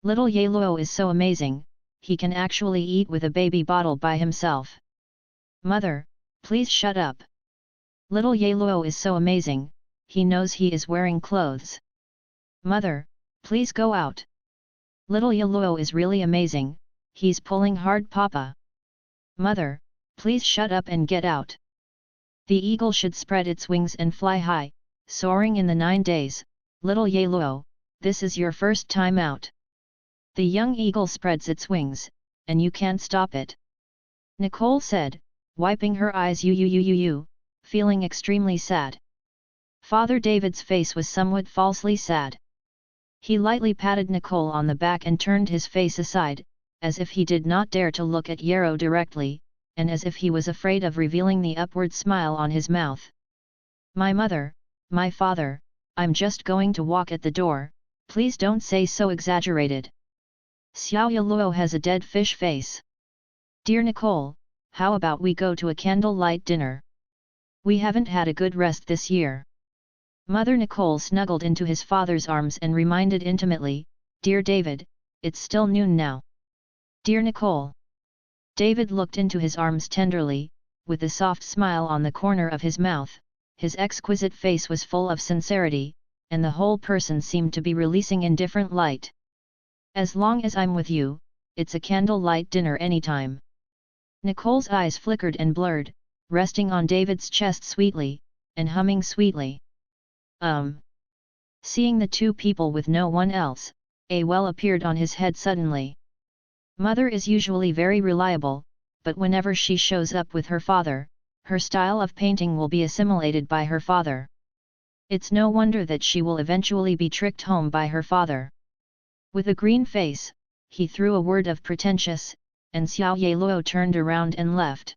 Little Yeluo is so amazing, he can actually eat with a baby bottle by himself. Mother, please shut up. Little Yeluo is so amazing, he knows he is wearing clothes. Mother, please go out. Little Yeluo is really amazing, he's pulling hard papa. Mother, please shut up and get out. The eagle should spread its wings and fly high, soaring in the 9 days, little Yeluo, this is your first time out. The young eagle spreads its wings, and you can't stop it. Nicole said, wiping her eyes feeling extremely sad. Father David's face was somewhat falsely sad. He lightly patted Nicole on the back and turned his face aside, as if he did not dare to look at Yarrow directly, and as if he was afraid of revealing the upward smile on his mouth. My mother, my father, I'm just going to walk at the door, please don't say so exaggerated. Xiao Yeluo has a dead fish face. Dear Nicole, how about we go to a candlelight dinner? We haven't had a good rest this year. Mother Nicole snuggled into his father's arms and reminded intimately, Dear David, it's still noon now. Dear Nicole. David looked into his arms tenderly, with a soft smile on the corner of his mouth, his exquisite face was full of sincerity, and the whole person seemed to be releasing in different light. As long as I'm with you, it's a candlelight dinner anytime. Nicole's eyes flickered and blurred, resting on David's chest sweetly, and humming sweetly. Seeing the two people with no one else, a well appeared on his head suddenly. Mother is usually very reliable, but whenever she shows up with her father, her style of painting will be assimilated by her father. It's no wonder that she will eventually be tricked home by her father. With a green face, he threw a word of pretentious, and Xiao Yeluo turned around and left.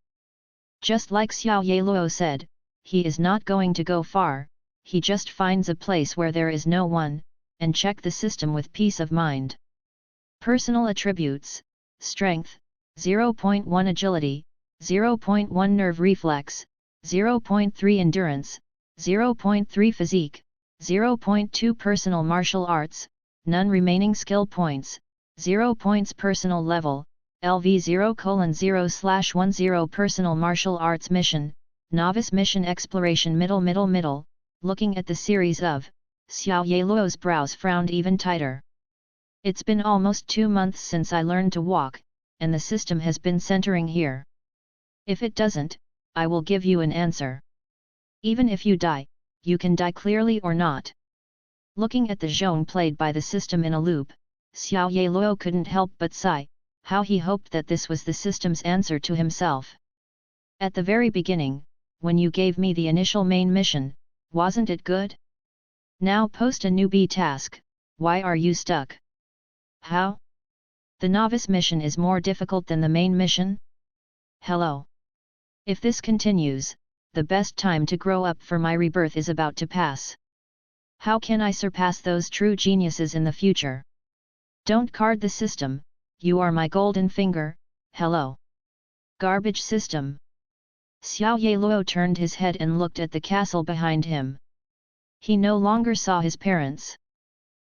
Just like Xiao Yeluo said, he is not going to go far, he just finds a place where there is no one, and check the system with peace of mind. Personal attributes: Strength, 0.1 Agility, 0.1 Nerve Reflex, 0.3 Endurance, 0.3 Physique, 0.2 Personal Martial Arts, none remaining skill points, 0 points Personal Level, LV 0:0/10 Personal Martial Arts Mission, Novice Mission Exploration Middle. Looking at the series of, Xiao Yeluo's brows frowned even tighter. It's been almost 2 months since I learned to walk, and the system has been centering here. If it doesn't, I will give you an answer. Even if you die, you can die clearly or not. Looking at the zone played by the system in a loop, Xiao Yeluo couldn't help but sigh, how he hoped that this was the system's answer to himself. At the very beginning, when you gave me the initial main mission, wasn't it good? Now post a newbie task, why are you stuck? How? The novice mission is more difficult than the main mission? Hello. If this continues, the best time to grow up for my rebirth is about to pass. How can I surpass those true geniuses in the future? Don't card the system, you are my golden finger, hello. Garbage system. Xiao Yeluo turned his head and looked at the castle behind him. He no longer saw his parents.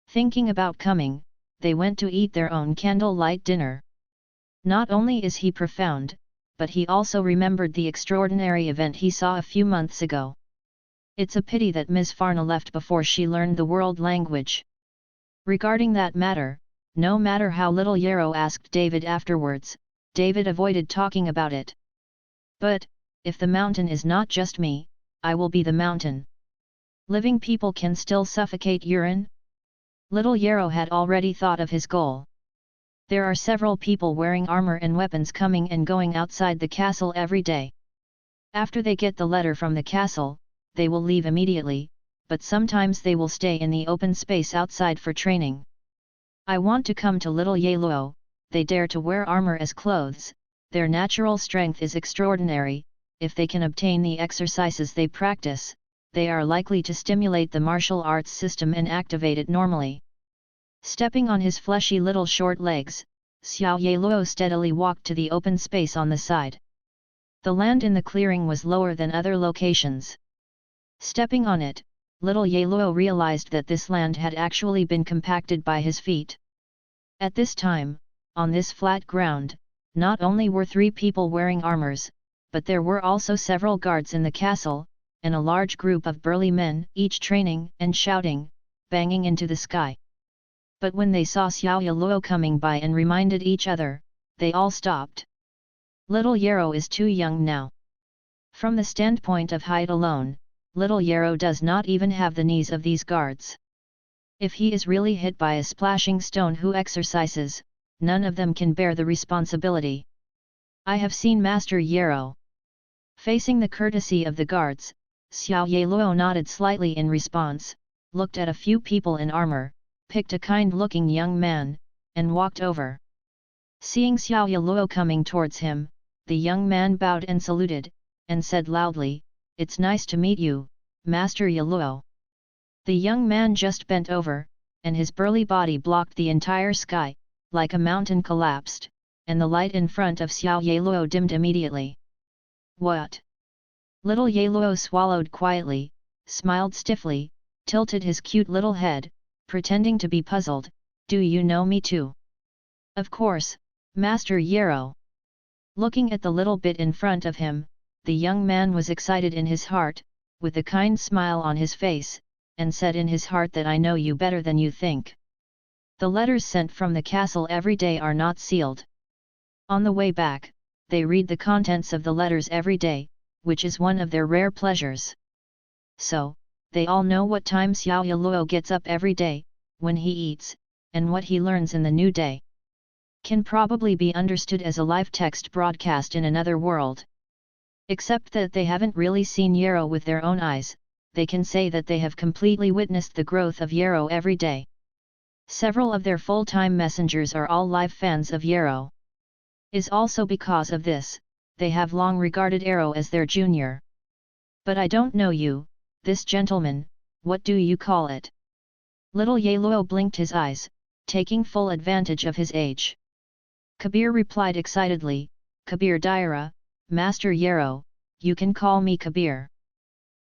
Thinking about coming, they went to eat their own candlelight dinner. Not only is he profound, but he also remembered the extraordinary event he saw a few months ago. It's a pity that Ms. Farna left before she learned the world language. Regarding that matter, no matter how little Yarrow asked David afterwards, David avoided talking about it. But, if the mountain is not just me, I will be the mountain. Living people can still suffocate urine? Little Yarrow had already thought of his goal. There are several people wearing armor and weapons coming and going outside the castle every day. After they get the letter from the castle, they will leave immediately, but sometimes they will stay in the open space outside for training. I want to come to Little Yeluo, they dare to wear armor as clothes, their natural strength is extraordinary, if they can obtain the exercises they practice, they are likely to stimulate the martial arts system and activate it normally. Stepping on his fleshy little short legs, Xiao Yeluo steadily walked to the open space on the side. The land in the clearing was lower than other locations. Stepping on it, little Yeluo realized that this land had actually been compacted by his feet. At this time, on this flat ground, not only were 3 people wearing armors, but there were also several guards in the castle, and a large group of burly men, each training and shouting, banging into the sky. But when they saw Xiao Yeluo coming by and reminded each other, they all stopped. Little Yarrow is too young now. From the standpoint of height alone, little Yarrow does not even have the knees of these guards. If he is really hit by a splashing stone who exercises, none of them can bear the responsibility. I have seen Master Yarrow. Facing the courtesy of the guards, Xiao Yeluo nodded slightly in response, looked at a few people in armor, picked a kind-looking young man, and walked over. Seeing Xiao Yeluo coming towards him, the young man bowed and saluted, and said loudly, "It's nice to meet you, Master Yeluo." The young man just bent over, and his burly body blocked the entire sky, like a mountain collapsed, and the light in front of Xiao Yeluo dimmed immediately. "What?" Little Yeluo swallowed quietly, smiled stiffly, tilted his cute little head, pretending to be puzzled. "Do you know me too?" "Of course, Master Yarrow." Looking at the little bit in front of him, the young man was excited in his heart, with a kind smile on his face, and said in his heart that I know you better than you think. The letters sent from the castle every day are not sealed. On the way back, they read the contents of the letters every day, which is one of their rare pleasures. So, they all know what time Xiao Yeluo gets up every day, when he eats, and what he learns in the new day. Can probably be understood as a live text broadcast in another world. Except that they haven't really seen Yarrow with their own eyes, they can say that they have completely witnessed the growth of Yarrow every day. Several of their full-time messengers are all live fans of Yarrow. Is also because of this, they have long regarded Yarrow as their junior. "But I don't know you, this gentleman, what do you call it?" Little Yeluo blinked his eyes, taking full advantage of his age. Kabir replied excitedly, "Kabir Daira, Master Yarrow, you can call me Kabir."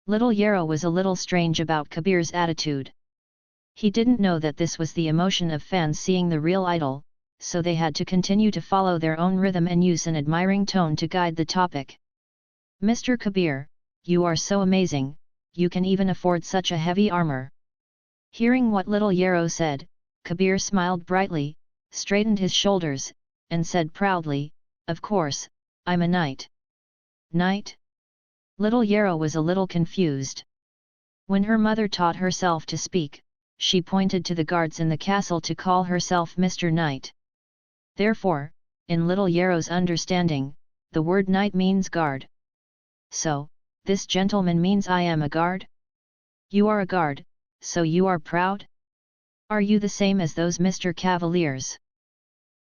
Little Yarrow was a little strange about Kabir's attitude. He didn't know that this was the emotion of fans seeing the real idol, so they had to continue to follow their own rhythm and use an admiring tone to guide the topic. "Mr. Kabir, you are so amazing, you can even afford such a heavy armor." Hearing what little Yarrow said, Kabir smiled brightly, straightened his shoulders, and said proudly, "Of course, I'm a knight." "Knight?" Little Yarrow was a little confused. When her mother taught herself to speak, she pointed to the guards in the castle to call herself Mr. Knight. Therefore, in little Yarrow's understanding, the word knight means guard. "So, this gentleman means I am a guard?" "You are a guard, so you are proud? Are you the same as those Mr. Cavaliers?"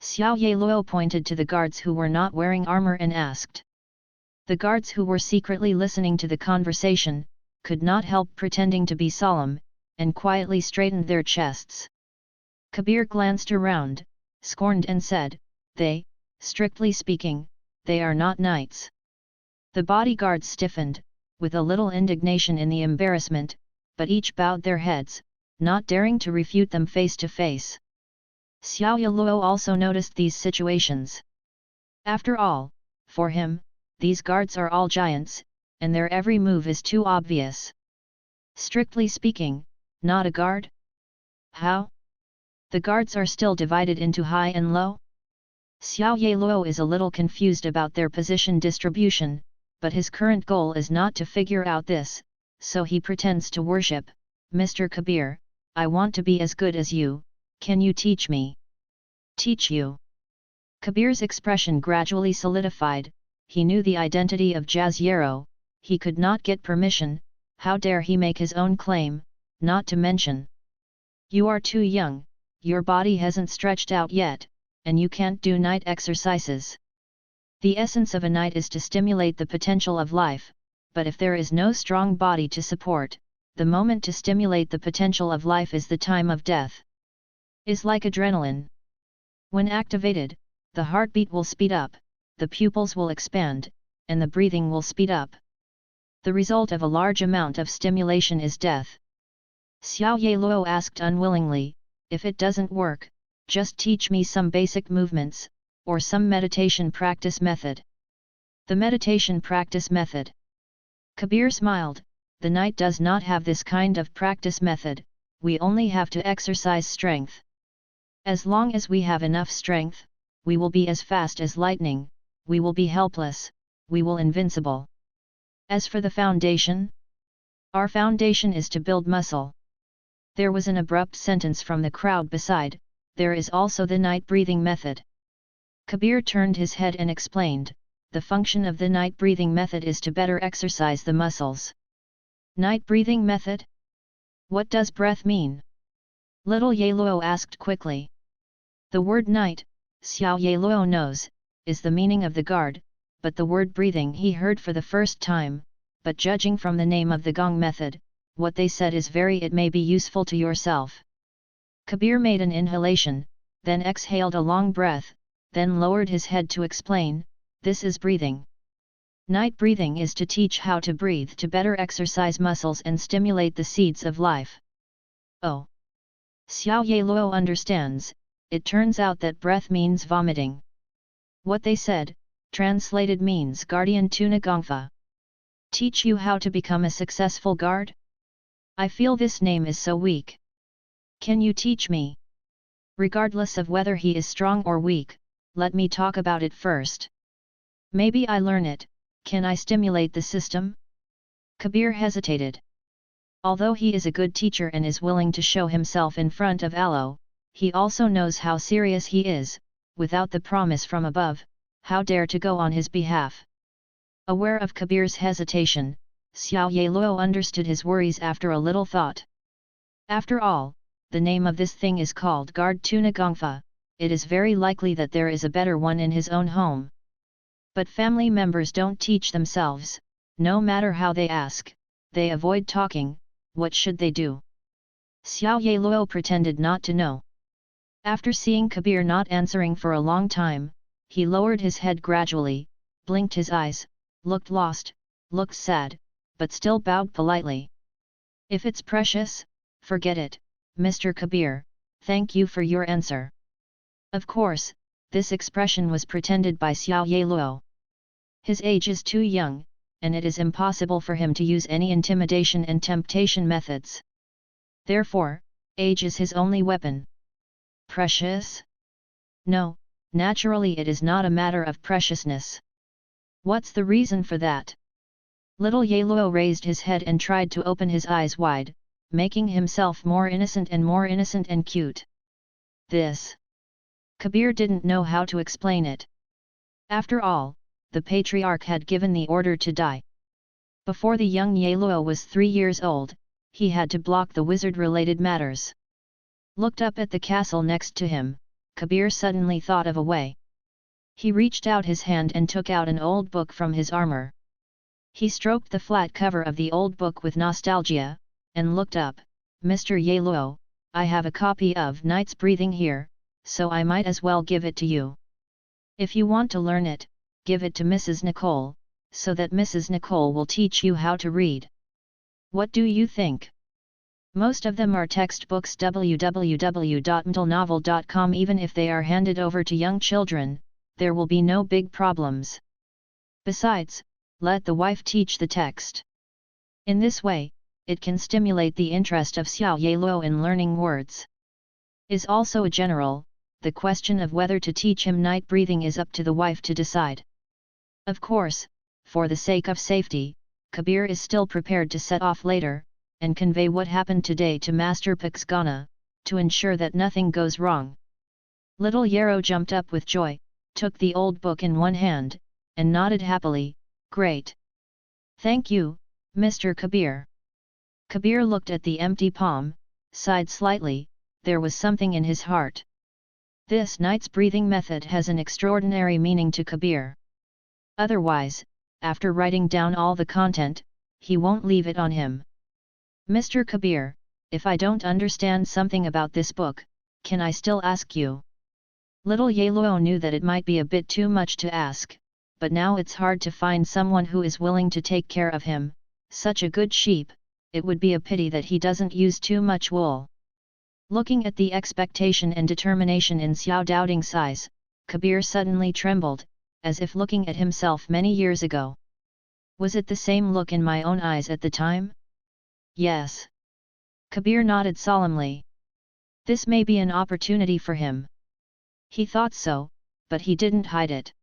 Xiao Yeluo pointed to the guards who were not wearing armor and asked. The guards who were secretly listening to the conversation, could not help pretending to be solemn, and quietly straightened their chests. Kabir glanced around, scorned and said, "They, strictly speaking, they are not knights." The bodyguards stiffened, with a little indignation in the embarrassment, but each bowed their heads, not daring to refute them face to face. Xiao Yeluo also noticed these situations. After all, for him, these guards are all giants, and their every move is too obvious. Strictly speaking, not a guard? How? The guards are still divided into high and low? Xiao Yeluo is a little confused about their position distribution, but his current goal is not to figure out this, so he pretends to worship. "Mr. Kabir, I want to be as good as you, can you teach me?" "Teach you?" Kabir's expression gradually solidified. He knew the identity of Jazz Yarrow, he could not get permission, how dare he make his own claim, not to mention. "You are too young, your body hasn't stretched out yet, and you can't do night exercises. The essence of a night is to stimulate the potential of life, but if there is no strong body to support, the moment to stimulate the potential of life is the time of death. Is like adrenaline. When activated, the heartbeat will speed up, the pupils will expand, and the breathing will speed up. The result of a large amount of stimulation is death. Xiao Yeluo asked unwillingly, if it doesn't work, just teach me some basic movements, or some meditation practice method. The meditation practice method. Kabir smiled, the knight does not have this kind of practice method, we only have to exercise strength. As long as we have enough strength, we will be as fast as lightning, we will be helpless, we will invincible. As for the foundation, our foundation is to build muscle. There was an abrupt sentence from the crowd beside, there is also the night breathing method. Kabir turned his head and explained, the function of the night breathing method is to better exercise the muscles. Night breathing method? What does breath mean? Little Yeluo asked quickly. The word night, Xiao Yeluo knows, is the meaning of the guard, but the word breathing he heard for the first time, but judging from the name of the gong method, what they said is it may be useful to yourself. Kabir made an inhalation, then exhaled a long breath, then lowered his head to explain, this is breathing. Night breathing is to teach how to breathe to better exercise muscles and stimulate the seeds of life. Oh! Xiao Yeluo understands, it turns out that breath means vomiting. What they said, translated means guardian tuna gongfa. Teach you how to become a successful guard? I feel this name is so weak. Can you teach me? Regardless of whether he is strong or weak, let me talk about it first. Maybe I learn it, can I stimulate the system? Kabir hesitated. Although he is a good teacher and is willing to show himself in front of Alo, he also knows how serious he is, without the promise from above, how dare to go on his behalf. Aware of Kabir's hesitation, Xiao Yeluo understood his worries after a little thought. After all, the name of this thing is called Guard Tuna Gongfa, it is very likely that there is a better one in his own home. But family members don't teach themselves, no matter how they ask, they avoid talking, what should they do? Xiao Yeluo pretended not to know. After seeing Kabir not answering for a long time, he lowered his head gradually, blinked his eyes, looked lost, looked sad, but still bowed politely. If it's precious, forget it, Mr. Kabir, thank you for your answer. Of course, this expression was pretended by Xiao Yeluo. His age is too young, and it is impossible for him to use any intimidation and temptation methods. Therefore, age is his only weapon. Precious? No, naturally it is not a matter of preciousness. What's the reason for that? Little Yeluo raised his head and tried to open his eyes wide, making himself more innocent and cute. This. Kabir didn't know how to explain it. After all, the patriarch had given the order to die. Before the young Yeluo was 3 years old, he had to block the wizard-related matters. Looked up at the castle next to him, Kabir suddenly thought of a way. He reached out his hand and took out an old book from his armor. He stroked the flat cover of the old book with nostalgia, and looked up, Mr. Yeluo, I have a copy of Night's Breathing here, so I might as well give it to you. If you want to learn it, give it to Mrs. Nicole, so that Mrs. Nicole will teach you how to read. What do you think? Most of them are textbooks www.mtlnovel.com. Even if they are handed over to young children, there will be no big problems. Besides, let the wife teach the text. In this way, it can stimulate the interest of Xiao Yeluo in learning words. Is also a general, the question of whether to teach him night breathing is up to the wife to decide. Of course, for the sake of safety, Kabir is still prepared to set off later, and convey what happened today to Master Paxgana, to ensure that nothing goes wrong. Little Yarrow jumped up with joy, took the old book in one hand, and nodded happily, great. Thank you, Mr. Kabir. Kabir looked at the empty palm, sighed slightly, there was something in his heart. This night's breathing method has an extraordinary meaning to Kabir. Otherwise, after writing down all the content, he won't leave it on him. Mr. Kabir, if I don't understand something about this book, can I still ask you? Little Yeluo knew that it might be a bit too much to ask, but now it's hard to find someone who is willing to take care of him, such a good sheep, it would be a pity that he doesn't use too much wool. Looking at the expectation and determination in Xiao Doubting's eyes, Kabir suddenly trembled, as if looking at himself many years ago. Was it the same look in my own eyes at the time? Yes. Kabir nodded solemnly. This may be an opportunity for him. He thought so, but he didn't hide it.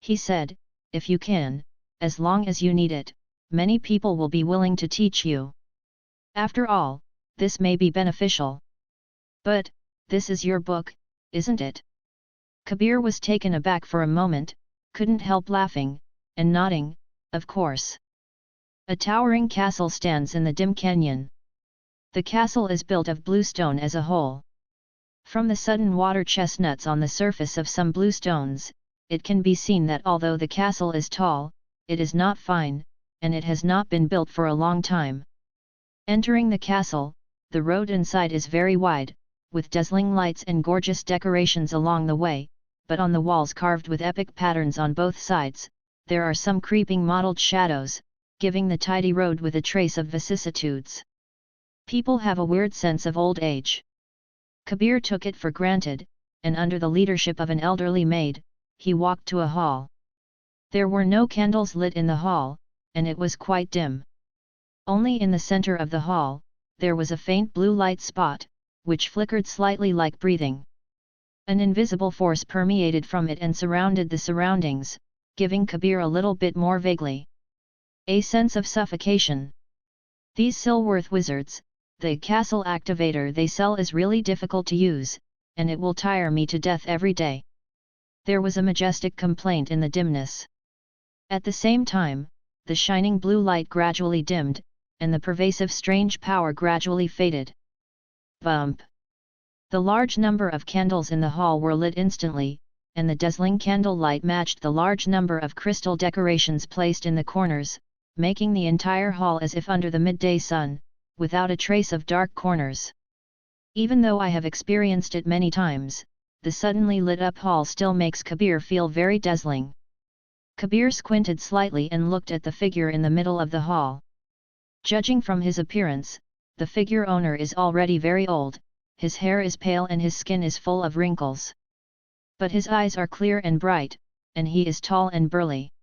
He said, if you can, as long as you need it, many people will be willing to teach you. After all, this may be beneficial. But, this is your book, isn't it? Kabir was taken aback for a moment, couldn't help laughing, and nodding, of course. A towering castle stands in the dim canyon. The castle is built of bluestone as a whole. From the sudden water chestnuts on the surface of some bluestones, it can be seen that although the castle is tall, it is not fine, and it has not been built for a long time. Entering the castle, the road inside is very wide, with dazzling lights and gorgeous decorations along the way, but on the walls carved with epic patterns on both sides, there are some creeping mottled shadows, giving the tidy road with a trace of vicissitudes. People have a weird sense of old age. Kabir took it for granted, and under the leadership of an elderly maid, he walked to a hall. There were no candles lit in the hall, and it was quite dim. Only in the center of the hall, there was a faint blue light spot, which flickered slightly like breathing. An invisible force permeated from it and surrounded the surroundings, giving Kabir a little bit more vaguely a sense of suffocation. These Silworth wizards, the castle activator they sell is really difficult to use, and it will tire me to death every day. There was a majestic complaint in the dimness. At the same time, the shining blue light gradually dimmed, and the pervasive strange power gradually faded. Bump! The large number of candles in the hall were lit instantly, and the dazzling candle light matched the large number of crystal decorations placed in the corners, making the entire hall as if under the midday sun, without a trace of dark corners. Even though I have experienced it many times, the suddenly lit up hall still makes Kabir feel very dazzling. Kabir squinted slightly and looked at the figure in the middle of the hall. Judging from his appearance, the figure owner is already very old, his hair is pale and his skin is full of wrinkles. But his eyes are clear and bright, and he is tall and burly.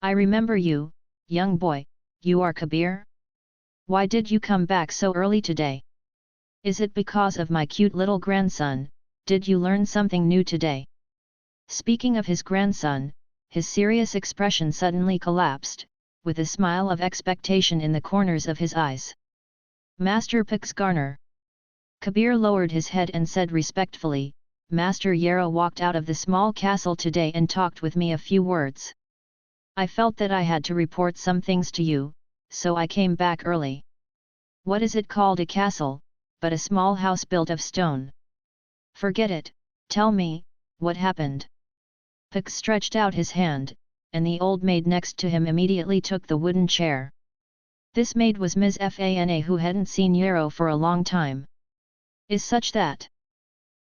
I remember you, young boy, you are Kabir? Why did you come back so early today? Is it because of my cute little grandson? Did you learn something new today? Speaking of his grandson, his serious expression suddenly collapsed, with a smile of expectation in the corners of his eyes. Master Pixgarner. Kabir lowered his head and said respectfully, Master Yarrow walked out of the small castle today and talked with me a few words. I felt that I had to report some things to you, so I came back early. What is it called a castle, but a small house built of stone? Forget it, tell me, what happened? Pix stretched out his hand, and the old maid next to him immediately took the wooden chair. This maid was Ms. Fana, who hadn't seen Yarrow for a long time. Is such that?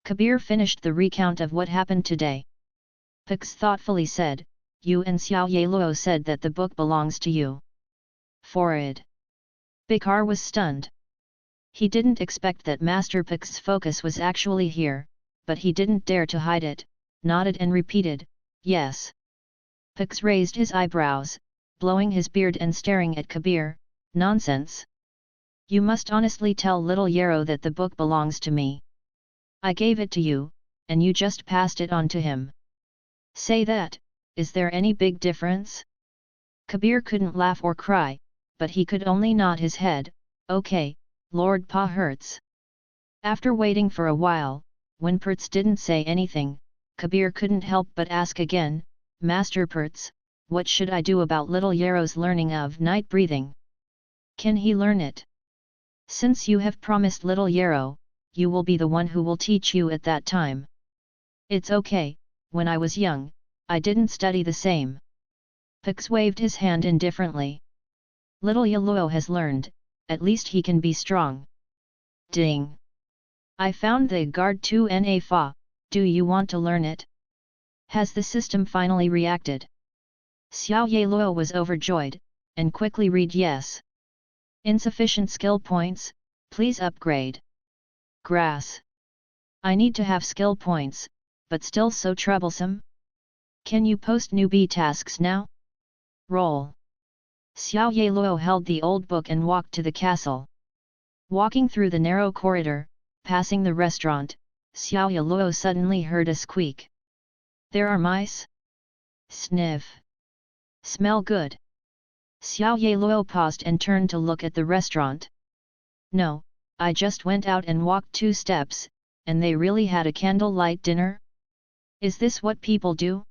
Kabir finished the recount of what happened today. Pix thoughtfully said, you and Xiao Yeluo said that the book belongs to you. Forward. Bikar was stunned. He didn't expect that Master Pix's focus was actually here, but he didn't dare to hide it, nodded and repeated, yes. Pix raised his eyebrows, blowing his beard and staring at Kabir, nonsense. You must honestly tell little Yarrow that the book belongs to me. I gave it to you, and you just passed it on to him. Say that, is there any big difference? Kabir couldn't laugh or cry, but he could only nod his head, okay, Lord Pa Hertz. After waiting for a while, when Pertz didn't say anything, Kabir couldn't help but ask again, Master Pertz, what should I do about little Yarrow's learning of night breathing? Can he learn it? Since you have promised little Yarrow, you will be the one who will teach you at that time. It's okay, when I was young, I didn't study the same. Pix waved his hand indifferently. Little Yeluo has learned, at least he can be strong. Ding! I found the guard 2 Na Fa, do you want to learn it? Has the system finally reacted? Xiao Yeluo was overjoyed, and quickly read yes. Insufficient skill points, please upgrade. Grass. I need to have skill points, but still so troublesome. Can you post newbie tasks now? Roll. Xiao Yeluo held the old book and walked to the castle. Walking through the narrow corridor, passing the restaurant, Xiao Yeluo suddenly heard a squeak. There are mice? Sniff. Smell good. Xiao Yeluo paused and turned to look at the restaurant. No, I just went out and walked 2 steps, and they really had a candlelight dinner? Is this what people do?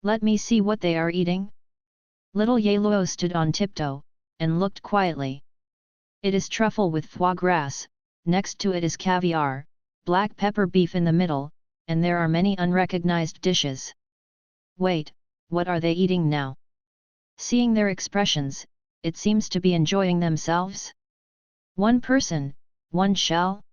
Let me see what they are eating. Little Yeluo stood on tiptoe, and looked quietly. It is truffle with foie gras, next to it is caviar, black pepper beef in the middle, and there are many unrecognized dishes. Wait, what are they eating now? Seeing their expressions, it seems to be enjoying themselves. One person, one shell?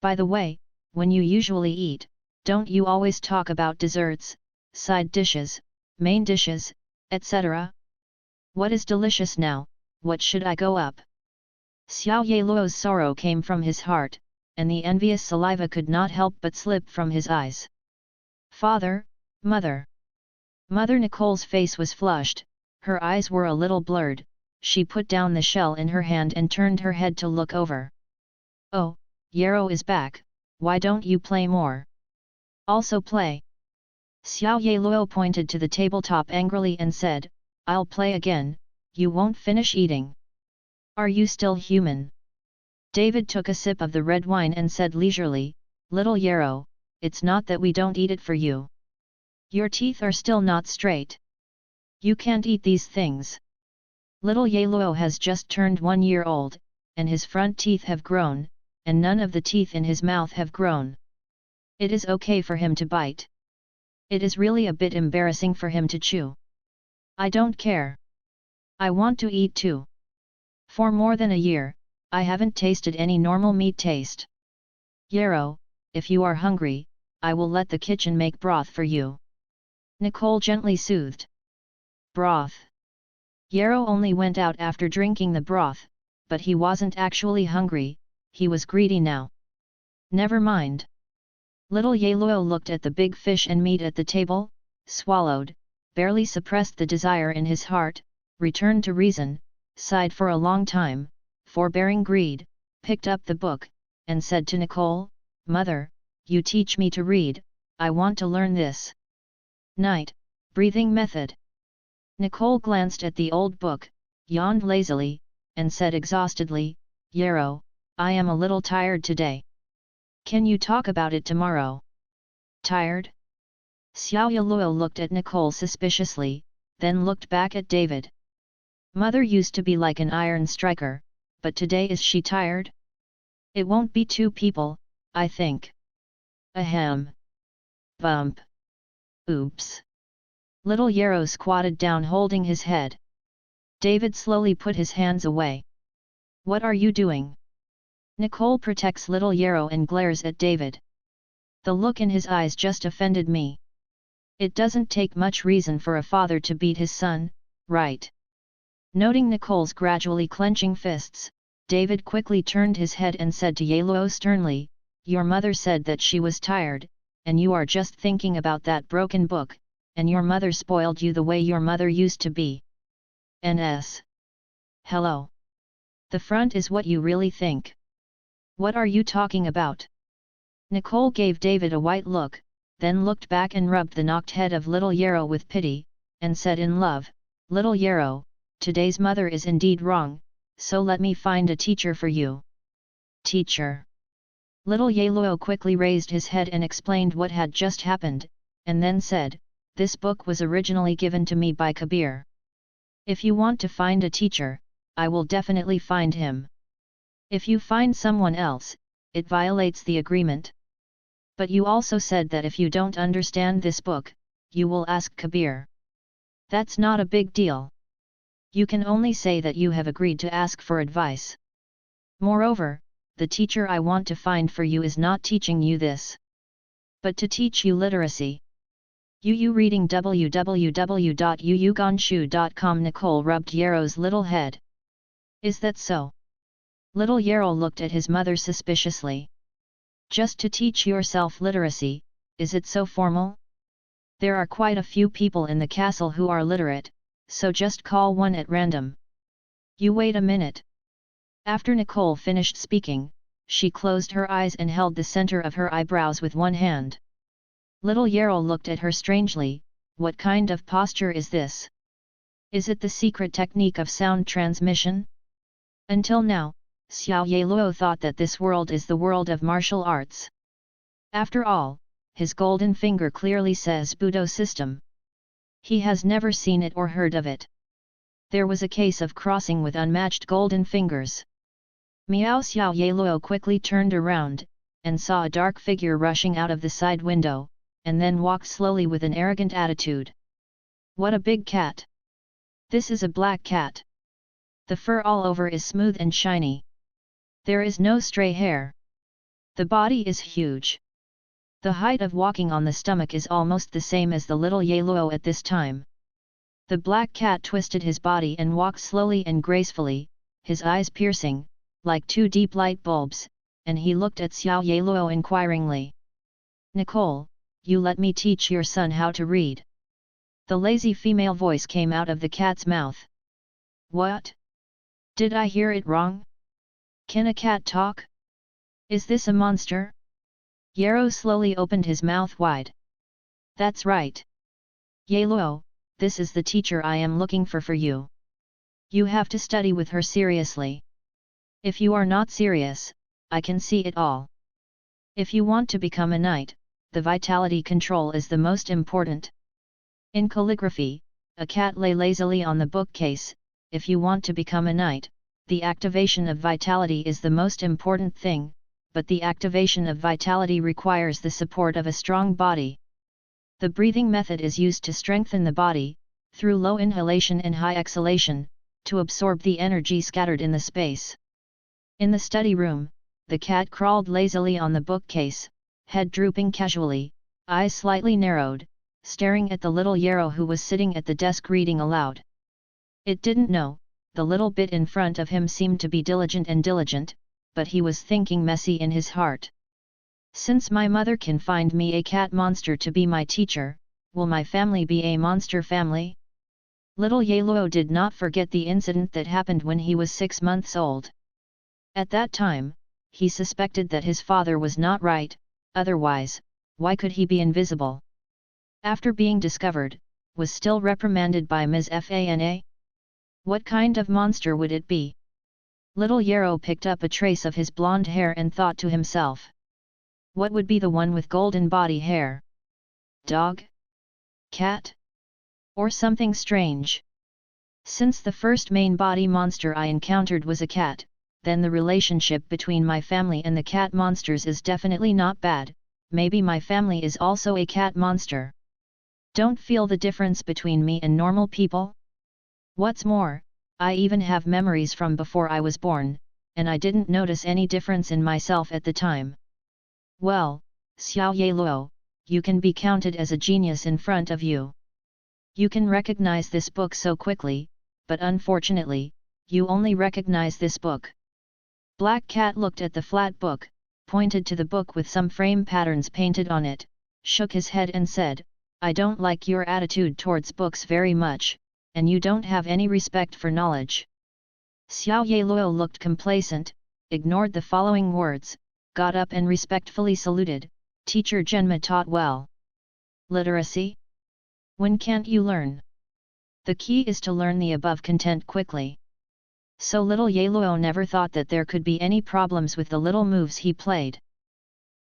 By the way, when you usually eat, don't you always talk about desserts, side dishes, main dishes, etc.? What is delicious now, what should I go up? Xiao Yeluo's sorrow came from his heart, and the envious saliva could not help but slip from his eyes. Father, Mother. Mother Nicole's face was flushed, her eyes were a little blurred, she put down the shell in her hand and turned her head to look over. Oh, Yarrow is back, why don't you play more? Also play. Xiao Yeluo pointed to the tabletop angrily and said, I'll play again, you won't finish eating. Are you still human? David took a sip of the red wine and said leisurely, Little Yarrow, it's not that we don't eat it for you. Your teeth are still not straight. You can't eat these things. Little Yeluo has just turned 1 year old, and his front teeth have grown, and none of the teeth in his mouth have grown. It is okay for him to bite. It is really a bit embarrassing for him to chew. I don't care. I want to eat too. For more than a year, I haven't tasted any normal meat taste. Yarrow, if you are hungry, I will let the kitchen make broth for you. Nicole gently soothed. Broth. Yarrow only went out after drinking the broth, but he wasn't actually hungry, he was greedy now. Never mind. Little Yeluo looked at the big fish and meat at the table, swallowed, barely suppressed the desire in his heart, returned to reason, sighed for a long time, forbearing greed, picked up the book, and said to Nicole, Mother, you teach me to read, I want to learn this. Night, breathing method. Nicole glanced at the old book, yawned lazily, and said exhaustedly, Yarrow, I am a little tired today. Can you talk about it tomorrow? Tired? Xiao Yeluo looked at Nicole suspiciously, then looked back at David. Mother used to be like an iron striker, but today is she tired? It won't be 2 people, I think. Ahem. Bump. Oops. Little Yarrow squatted down holding his head. David slowly put his hands away. What are you doing? Nicole protects little Yarrow and glares at David. The look in his eyes just offended me. It doesn't take much reason for a father to beat his son, right? Noting Nicole's gradually clenching fists, David quickly turned his head and said to Yeluo sternly, Your mother said that she was tired, and you are just thinking about that broken book, and your mother spoiled you the way your mother used to be. NS. Hello. The front is what you really think. What are you talking about? Nicole gave David a white look, then looked back and rubbed the knocked head of little Yarrow with pity, and said in love, Little Yarrow, today's mother is indeed wrong, so let me find a teacher for you. Teacher. Little Yeluo quickly raised his head and explained what had just happened, and then said, This book was originally given to me by Kabir. If you want to find a teacher, I will definitely find him. If you find someone else, it violates the agreement. But you also said that if you don't understand this book, you will ask Kabir. That's not a big deal. You can only say that you have agreed to ask for advice. Moreover, the teacher I want to find for you is not teaching you this, but to teach you literacy. Yu reading www.yuyuganshu.com. Nicole rubbed Yarrow's little head. Is that so? Little Yarrow looked at his mother suspiciously. Just to teach yourself literacy, is it so formal? There are quite a few people in the castle who are literate, so just call one at random. You wait a minute. After Nicole finished speaking, she closed her eyes and held the center of her eyebrows with one hand. Little Yarrow looked at her strangely. What kind of posture is this? Is it the secret technique of sound transmission? Until now, Xiao Yeluo thought that this world is the world of martial arts. After all, his golden finger clearly says Budo system. He has never seen it or heard of it. There was a case of crossing with unmatched golden fingers. Miao Xiao Yeluo quickly turned around, and saw a dark figure rushing out of the side window, and then walked slowly with an arrogant attitude. What a big cat! This is a black cat. The fur all over is smooth and shiny. There is no stray hair. The body is huge. The height of walking on the stomach is almost the same as the little Yeluo at this time. The black cat twisted his body and walked slowly and gracefully, his eyes piercing, like two deep light bulbs, and he looked at Xiao Yeluo inquiringly. Nicole, you let me teach your son how to read. The lazy female voice came out of the cat's mouth. What? Did I hear it wrong? Can a cat talk? Is this a monster? Yarrow slowly opened his mouth wide. That's right. Yeluo, this is the teacher I am looking for you. You have to study with her seriously. If you are not serious, I can see it all. If you want to become a knight, the vitality control is the most important. In calligraphy, a cat lay lazily on the bookcase. If you want to become a knight, the activation of vitality is the most important thing, but the activation of vitality requires the support of a strong body. The breathing method is used to strengthen the body, through low inhalation and high exhalation, to absorb the energy scattered in the space. In the study room, the cat crawled lazily on the bookcase, head drooping casually, eyes slightly narrowed, staring at the little Yarrow who was sitting at the desk reading aloud. It didn't know, the little bit in front of him seemed to be diligent, but he was thinking messy in his heart. Since my mother can find me a cat monster to be my teacher, will my family be a monster family? Little Yeluo did not forget the incident that happened when he was 6 months old. At that time, he suspected that his father was not right, otherwise, why could he be invisible? After being discovered, was still reprimanded by Ms. Fana? What kind of monster would it be? Little Yarrow picked up a trace of his blonde hair and thought to himself. What would be the one with golden body hair? Dog? Cat? Or something strange? Since the first main body monster I encountered was a cat, then the relationship between my family and the cat monsters is definitely not bad. Maybe my family is also a cat monster. Don't feel the difference between me and normal people? What's more, I even have memories from before I was born, and I didn't notice any difference in myself at the time. Well, Xiao Yeluo, you can be counted as a genius in front of you. You can recognize this book so quickly, but unfortunately, you only recognize this book. Black Cat looked at the flat book, pointed to the book with some frame patterns painted on it, shook his head and said, I don't like your attitude towards books very much, and you don't have any respect for knowledge. Xiao Yeluo looked complacent, ignored the following words, got up and respectfully saluted, Teacher Genma taught well. Literacy? When can't you learn? The key is to learn the above content quickly. So little Yeluo never thought that there could be any problems with the little moves he played.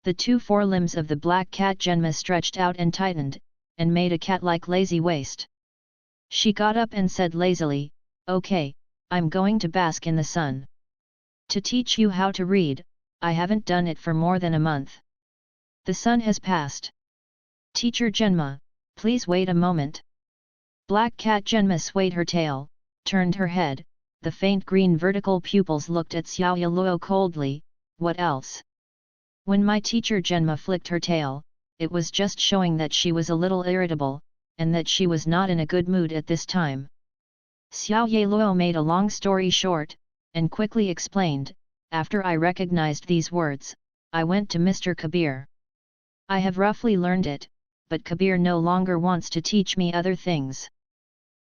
The 2 forelimbs of the black cat Genma stretched out and tightened, and made a cat-like lazy waist. She got up and said lazily, Okay, I'm going to bask in the sun. To teach you how to read, I haven't done it for more than a month. The sun has passed. Teacher Genma, please wait a moment. Black cat Genma swayed her tail, turned her head, the faint green vertical pupils looked at Xiao Yeluo coldly, what else? When my teacher Genma flicked her tail, it was just showing that she was a little irritable, and that she was not in a good mood at this time. Xiao Yeluo made a long story short, and quickly explained, after I recognized these words, I went to Mr. Kabir. I have roughly learned it, but Kabir no longer wants to teach me other things.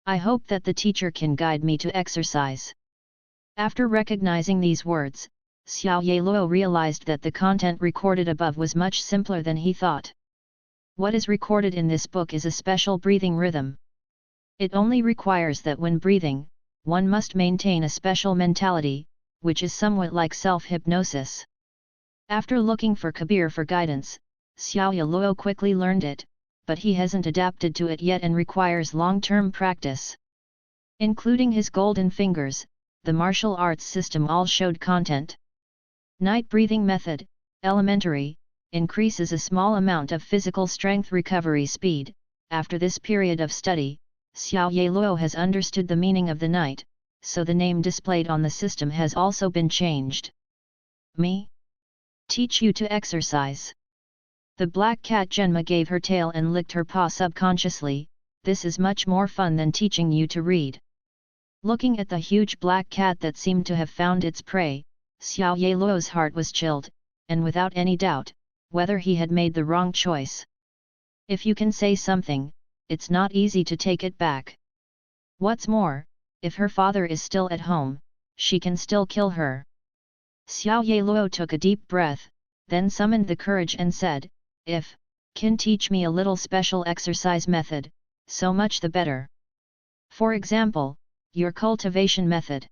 I hope that the teacher can guide me to exercise. After recognizing these words, Xiao Yeluo realized that the content recorded above was much simpler than he thought. What is recorded in this book is a special breathing rhythm. It only requires that when breathing, one must maintain a special mentality, which is somewhat like self-hypnosis. After looking for Kabir for guidance, Xiao Yeluo quickly learned it, but he hasn't adapted to it yet and requires long-term practice. Including his golden fingers, the martial arts system all showed content. Night breathing method, elementary, increases a small amount of physical strength recovery speed. After this period of study, Xiao Yeluo has understood the meaning of the night, so the name displayed on the system has also been changed. Me? Teach you to exercise. The black cat Genma gave her tail and licked her paw subconsciously. This is much more fun than teaching you to read. Looking at the huge black cat that seemed to have found its prey, Xiao Yeluo's heart was chilled, and without any doubt, whether he had made the wrong choice. If you can say something, it's not easy to take it back. What's more, if her father is still at home, she can still kill her. Xiao Yeluo took a deep breath, then summoned the courage and said, if can teach me a little special exercise method, so much the better. For example, your cultivation method.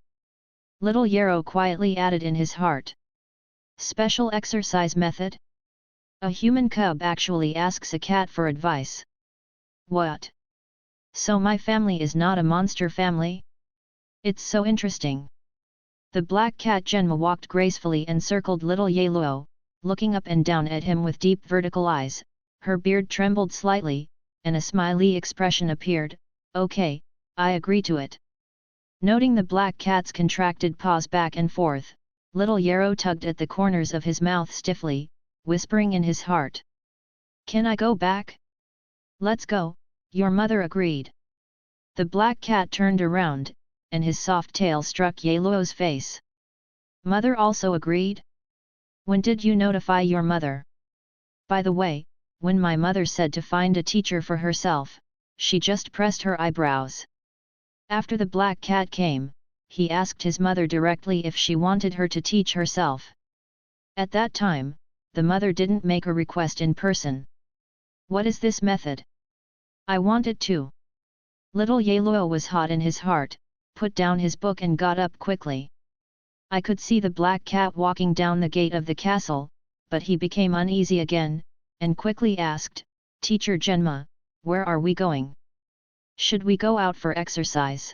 Little Yarrow quietly added in his heart. Special exercise method? A human cub actually asks a cat for advice. What? So my family is not a monster family? It's so interesting. The black cat Genma walked gracefully and circled little Yeluo, looking up and down at him with deep vertical eyes. Her beard trembled slightly, and a smiley expression appeared. Okay, I agree to it. Noting the black cat's contracted paws back and forth, little Yarrow tugged at the corners of his mouth stiffly, whispering in his heart. Can I go back? Let's go, your mother agreed. The black cat turned around, and his soft tail struck Yeluo's face. Mother also agreed? When did you notify your mother? By the way, when my mother said to find a teacher for herself, she just pressed her eyebrows. After the black cat came, he asked his mother directly if she wanted her to teach herself. At that time, the mother didn't make a request in person. What is this method? I wanted to. Little Yeluo was hot in his heart, put down his book and got up quickly. I could see the black cat walking down the gate of the castle, but he became uneasy again, and quickly asked, Teacher Genma, where are we going? Should we go out for exercise?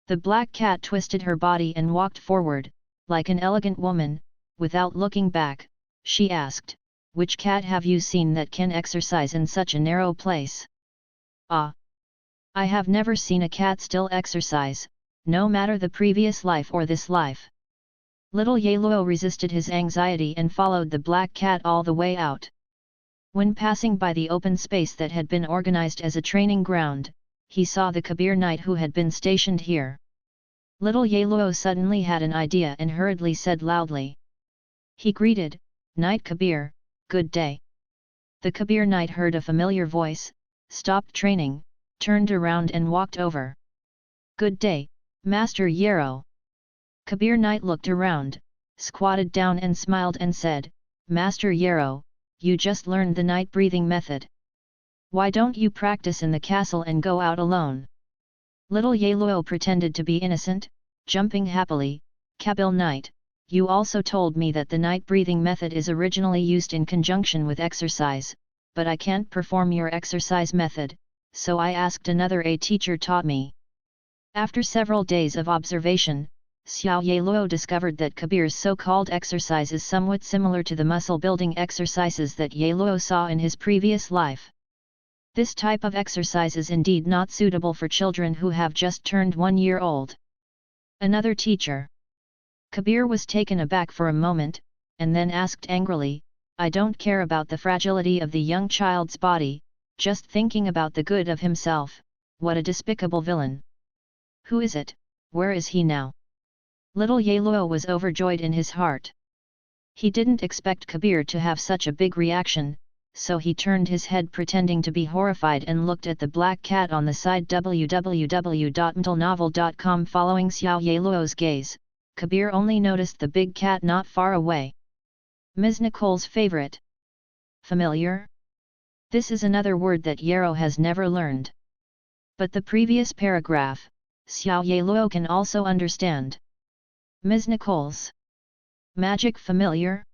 The black cat twisted her body and walked forward, like an elegant woman. Without looking back, she asked, which cat have you seen that can exercise in such a narrow place? Ah! I have never seen a cat still exercise, no matter the previous life or this life. Little Yeluo resisted his anxiety and followed the black cat all the way out. When passing by the open space that had been organized as a training ground, he saw the Kabir Knight who had been stationed here. Little Yeluo suddenly had an idea and hurriedly said loudly. He greeted, Knight Kabir, good day. The Kabir Knight heard a familiar voice, stopped training, turned around and walked over. Good day, Master Yarrow. Kabir Knight looked around, squatted down and smiled and said, Master Yarrow, you just learned the night breathing method. Why don't you practice in the castle and go out alone? Little Yeluo pretended to be innocent, jumping happily. Kabir Knight, you also told me that the night breathing method is originally used in conjunction with exercise, but I can't perform your exercise method, so I asked another teacher taught me. After several days of observation, Xiao Yeluo discovered that Kabir's so-called exercise is somewhat similar to the muscle-building exercises that Yeluo saw in his previous life. This type of exercise is indeed not suitable for children who have just turned 1 year old. Another teacher. Kabir was taken aback for a moment, and then asked angrily, I don't care about the fragility of the young child's body, just thinking about the good of himself, what a despicable villain. Who is it, where is he now? Little Yeluo was overjoyed in his heart. He didn't expect Kabir to have such a big reaction, so he turned his head pretending to be horrified and looked at the black cat on the side. www.mtlnovel.com. Following Xiao Yeluo's gaze, Kabir only noticed the big cat not far away. Ms. Nicole's favorite. Familiar? This is another word that Yarrow has never learned. But the previous paragraph, Xiao Yeluo can also understand. Ms. Nicole's magic familiar?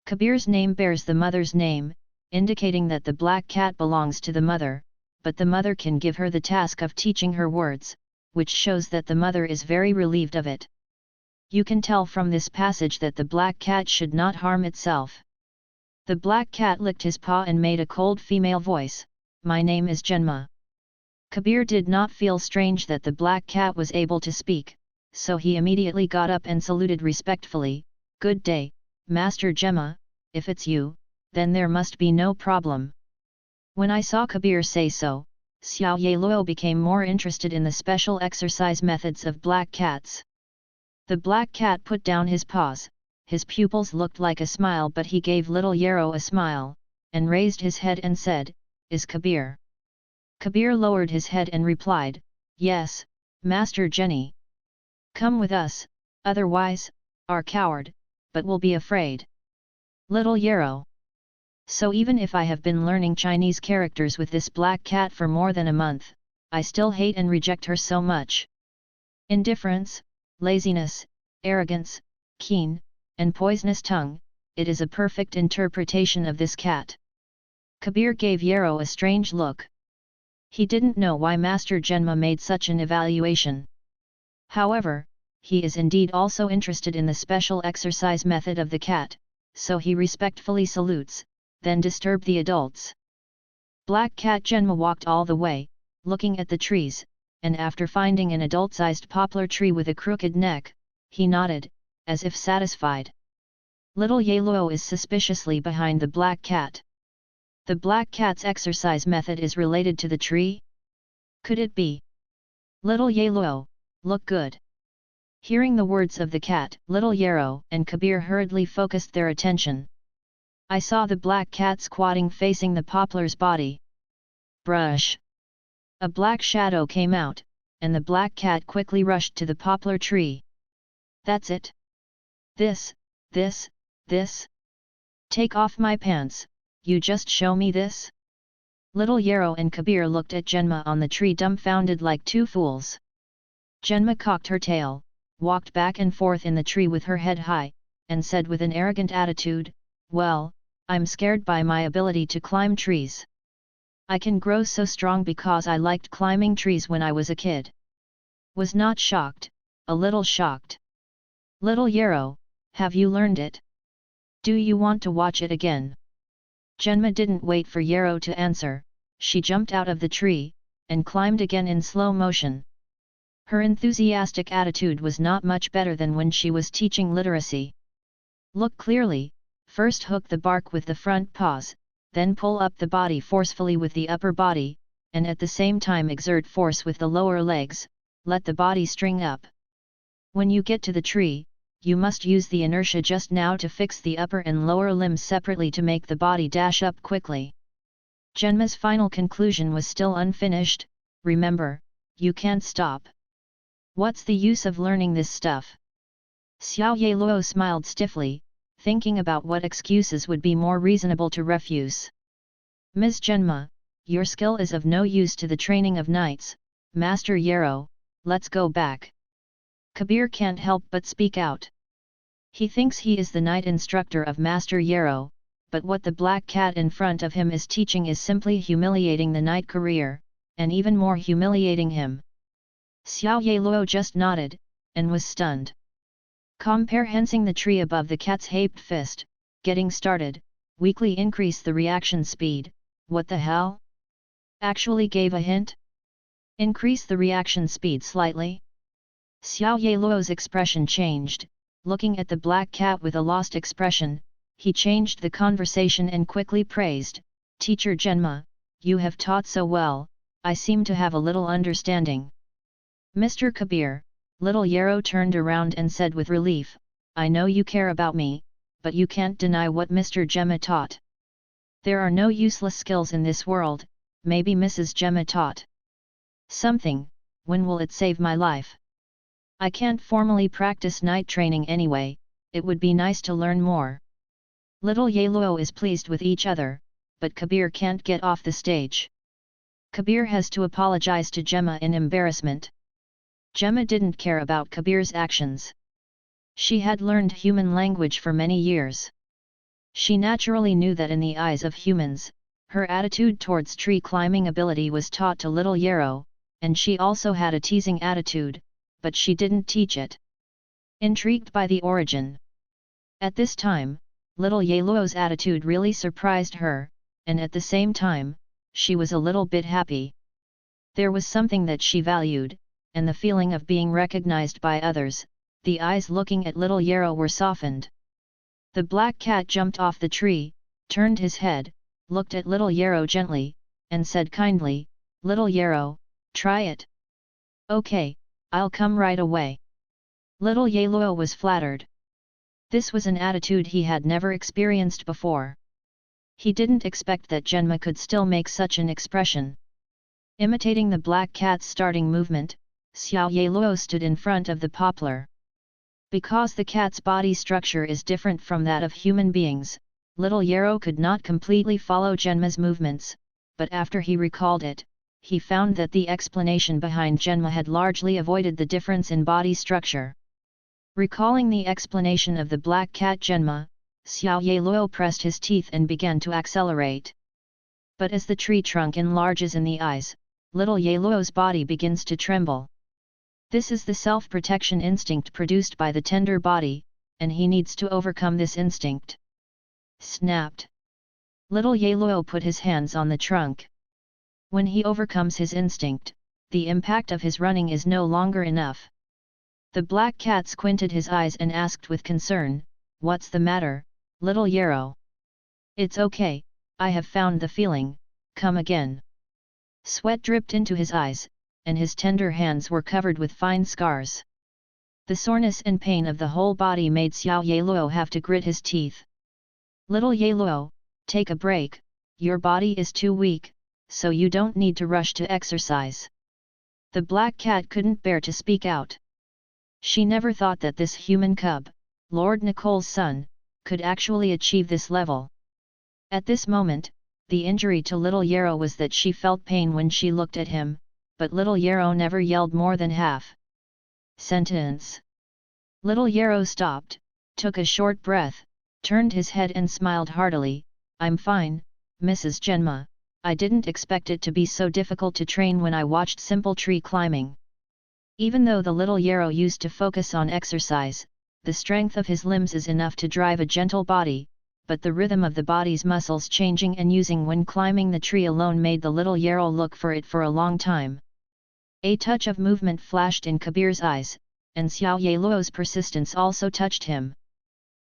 Kabir's name bears the mother's name, indicating that the black cat belongs to the mother, but the mother can give her the task of teaching her words, which shows that the mother is very relieved of it. You can tell from this passage that the black cat should not harm itself. The black cat licked his paw and made a cold female voice, "My name is Genma." Kabir did not feel strange that the black cat was able to speak, so he immediately got up and saluted respectfully, "Good day, Master Gemma, if it's you, then there must be no problem." When I saw Kabir say so, Xiao Yeluo became more interested in the special exercise methods of black cats. The black cat put down his paws, his pupils looked like a smile, but he gave little Yarrow a smile, and raised his head and said, "Is Kabir?" Kabir lowered his head and replied, "Yes, Master Jenny. Come with us, otherwise, are coward, but will be afraid." Little Yarrow. So even if I have been learning Chinese characters with this black cat for more than a month, I still hate and reject her so much. Indifference, laziness, arrogance, keen, and poisonous tongue, it is a perfect interpretation of this cat. Kabir gave Yarrow a strange look. He didn't know why Master Genma made such an evaluation. However, he is indeed also interested in the special exercise method of the cat, so he respectfully salutes, then disturbed the adults. Black cat Genma walked all the way, looking at the trees, and after finding an adult-sized poplar tree with a crooked neck, he nodded, as if satisfied. Little Yeluo is suspiciously behind the black cat. The black cat's exercise method is related to the tree? Could it be? Little Yeluo, look good. Hearing the words of the cat, Little Yarrow and Kabir hurriedly focused their attention. I saw the black cat squatting facing the poplar's body. Brush! A black shadow came out, and the black cat quickly rushed to the poplar tree. That's it. This. Take off my pants, you just show me this? Little Yarrow and Kabir looked at Genma on the tree dumbfounded like two fools. Genma cocked her tail, walked back and forth in the tree with her head high, and said with an arrogant attitude, "Well, I'm scared by my ability to climb trees. I can grow so strong because I liked climbing trees when I was a kid." Was not shocked, a little shocked. Little Yarrow, have you learned it? Do you want to watch it again? Genma didn't wait for Yarrow to answer, she jumped out of the tree, and climbed again in slow motion. Her enthusiastic attitude was not much better than when she was teaching literacy. Look clearly, first hook the bark with the front paws, then pull up the body forcefully with the upper body, and at the same time exert force with the lower legs, let the body string up. When you get to the tree, you must use the inertia just now to fix the upper and lower limbs separately to make the body dash up quickly. Genma's final conclusion was still unfinished, remember, you can't stop. What's the use of learning this stuff? Xiao Yeluo smiled stiffly, thinking about what excuses would be more reasonable to refuse. Ms. Genma, your skill is of no use to the training of knights, Master Yarrow, let's go back. Kabir can't help but speak out. He thinks he is the knight instructor of Master Yarrow, but what the black cat in front of him is teaching is simply humiliating the knight career, and even more humiliating him. Xiao Yeluo just nodded, and was stunned. Comprehending the tree above the cat's haped fist, getting started, weakly increase the reaction speed, what the hell? Actually gave a hint? Increase the reaction speed slightly? Xiao Yeluo's expression changed, looking at the black cat with a lost expression, he changed the conversation and quickly praised, "Teacher Genma, you have taught so well, I seem to have a little understanding." "Mr. Kabir," little Yarrow turned around and said with relief, "I know you care about me, but you can't deny what Mr. Gemma taught. There are no useless skills in this world, maybe Mrs. Gemma taught something, when will it save my life? I can't formally practice night training anyway, it would be nice to learn more." Little Yellow is pleased with each other, but Kabir can't get off the stage. Kabir has to apologize to Gemma in embarrassment. Gemma didn't care about Kabir's actions. She had learned human language for many years. She naturally knew that in the eyes of humans, her attitude towards tree climbing ability was taught to little Yarrow, and she also had a teasing attitude, but she didn't teach it. Intrigued by the origin. At this time, little Yellow's attitude really surprised her, and at the same time, she was a little bit happy. There was something that she valued, and the feeling of being recognized by others. The eyes looking at little Yarrow were softened. The black cat jumped off the tree, turned his head, looked at little Yarrow gently, and said kindly, "Little Yarrow, try it." "Okay, I'll come right away." Little Yellow was flattered. This was an attitude he had never experienced before. He didn't expect that Genma could still make such an expression. Imitating the black cat's starting movement, Xiao Yellow stood in front of the poplar. Because the cat's body structure is different from that of human beings, little Yarrow could not completely follow Genma's movements, but after he recalled it, he found that the explanation behind Genma had largely avoided the difference in body structure. Recalling the explanation of the black cat Genma, Xiao Yellow pressed his teeth and began to accelerate. But as the tree trunk enlarges in the eyes, little Yellow's body begins to tremble. This is the self-protection instinct produced by the tender body, and he needs to overcome this instinct. Snapped. Little Yellow put his hands on the trunk. When he overcomes his instinct, the impact of his running is no longer enough. The black cat squinted his eyes and asked with concern, "What's the matter, little Yarrow?" "It's okay, I have found the feeling, come again." Sweat dripped into his eyes, and his tender hands were covered with fine scars. The soreness and pain of the whole body made Xiao Yellow have to grit his teeth. "Little Yellow, take a break, your body is too weak, so you don't need to rush to exercise." The black cat couldn't bear to speak out. She never thought that this human cub, Lord Nicole's son, could actually achieve this level. At this moment, the injury to little Yarrow was that she felt pain when she looked at him, but little Yarrow never yelled more than half sentence. Little Yarrow stopped, took a short breath, turned his head and smiled heartily, "I'm fine, Mrs. Genma, I didn't expect it to be so difficult to train when I watched simple tree climbing." Even though the little Yarrow used to focus on exercise, the strength of his limbs is enough to drive a gentle body, but the rhythm of the body's muscles changing and using when climbing the tree alone made the little Yarrow look for it for a long time. A touch of movement flashed in Kabir's eyes, and Xiao Yellow's persistence also touched him.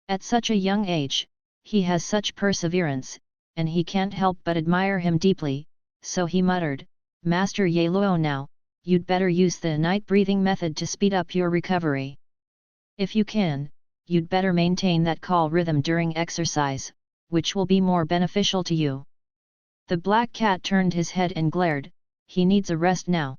At such a young age, he has such perseverance, and he can't help but admire him deeply, so he muttered, "Master Yellow, now, you'd better use the night breathing method to speed up your recovery. If you can, you'd better maintain that call rhythm during exercise, which will be more beneficial to you." The black cat turned his head and glared, "He needs a rest now."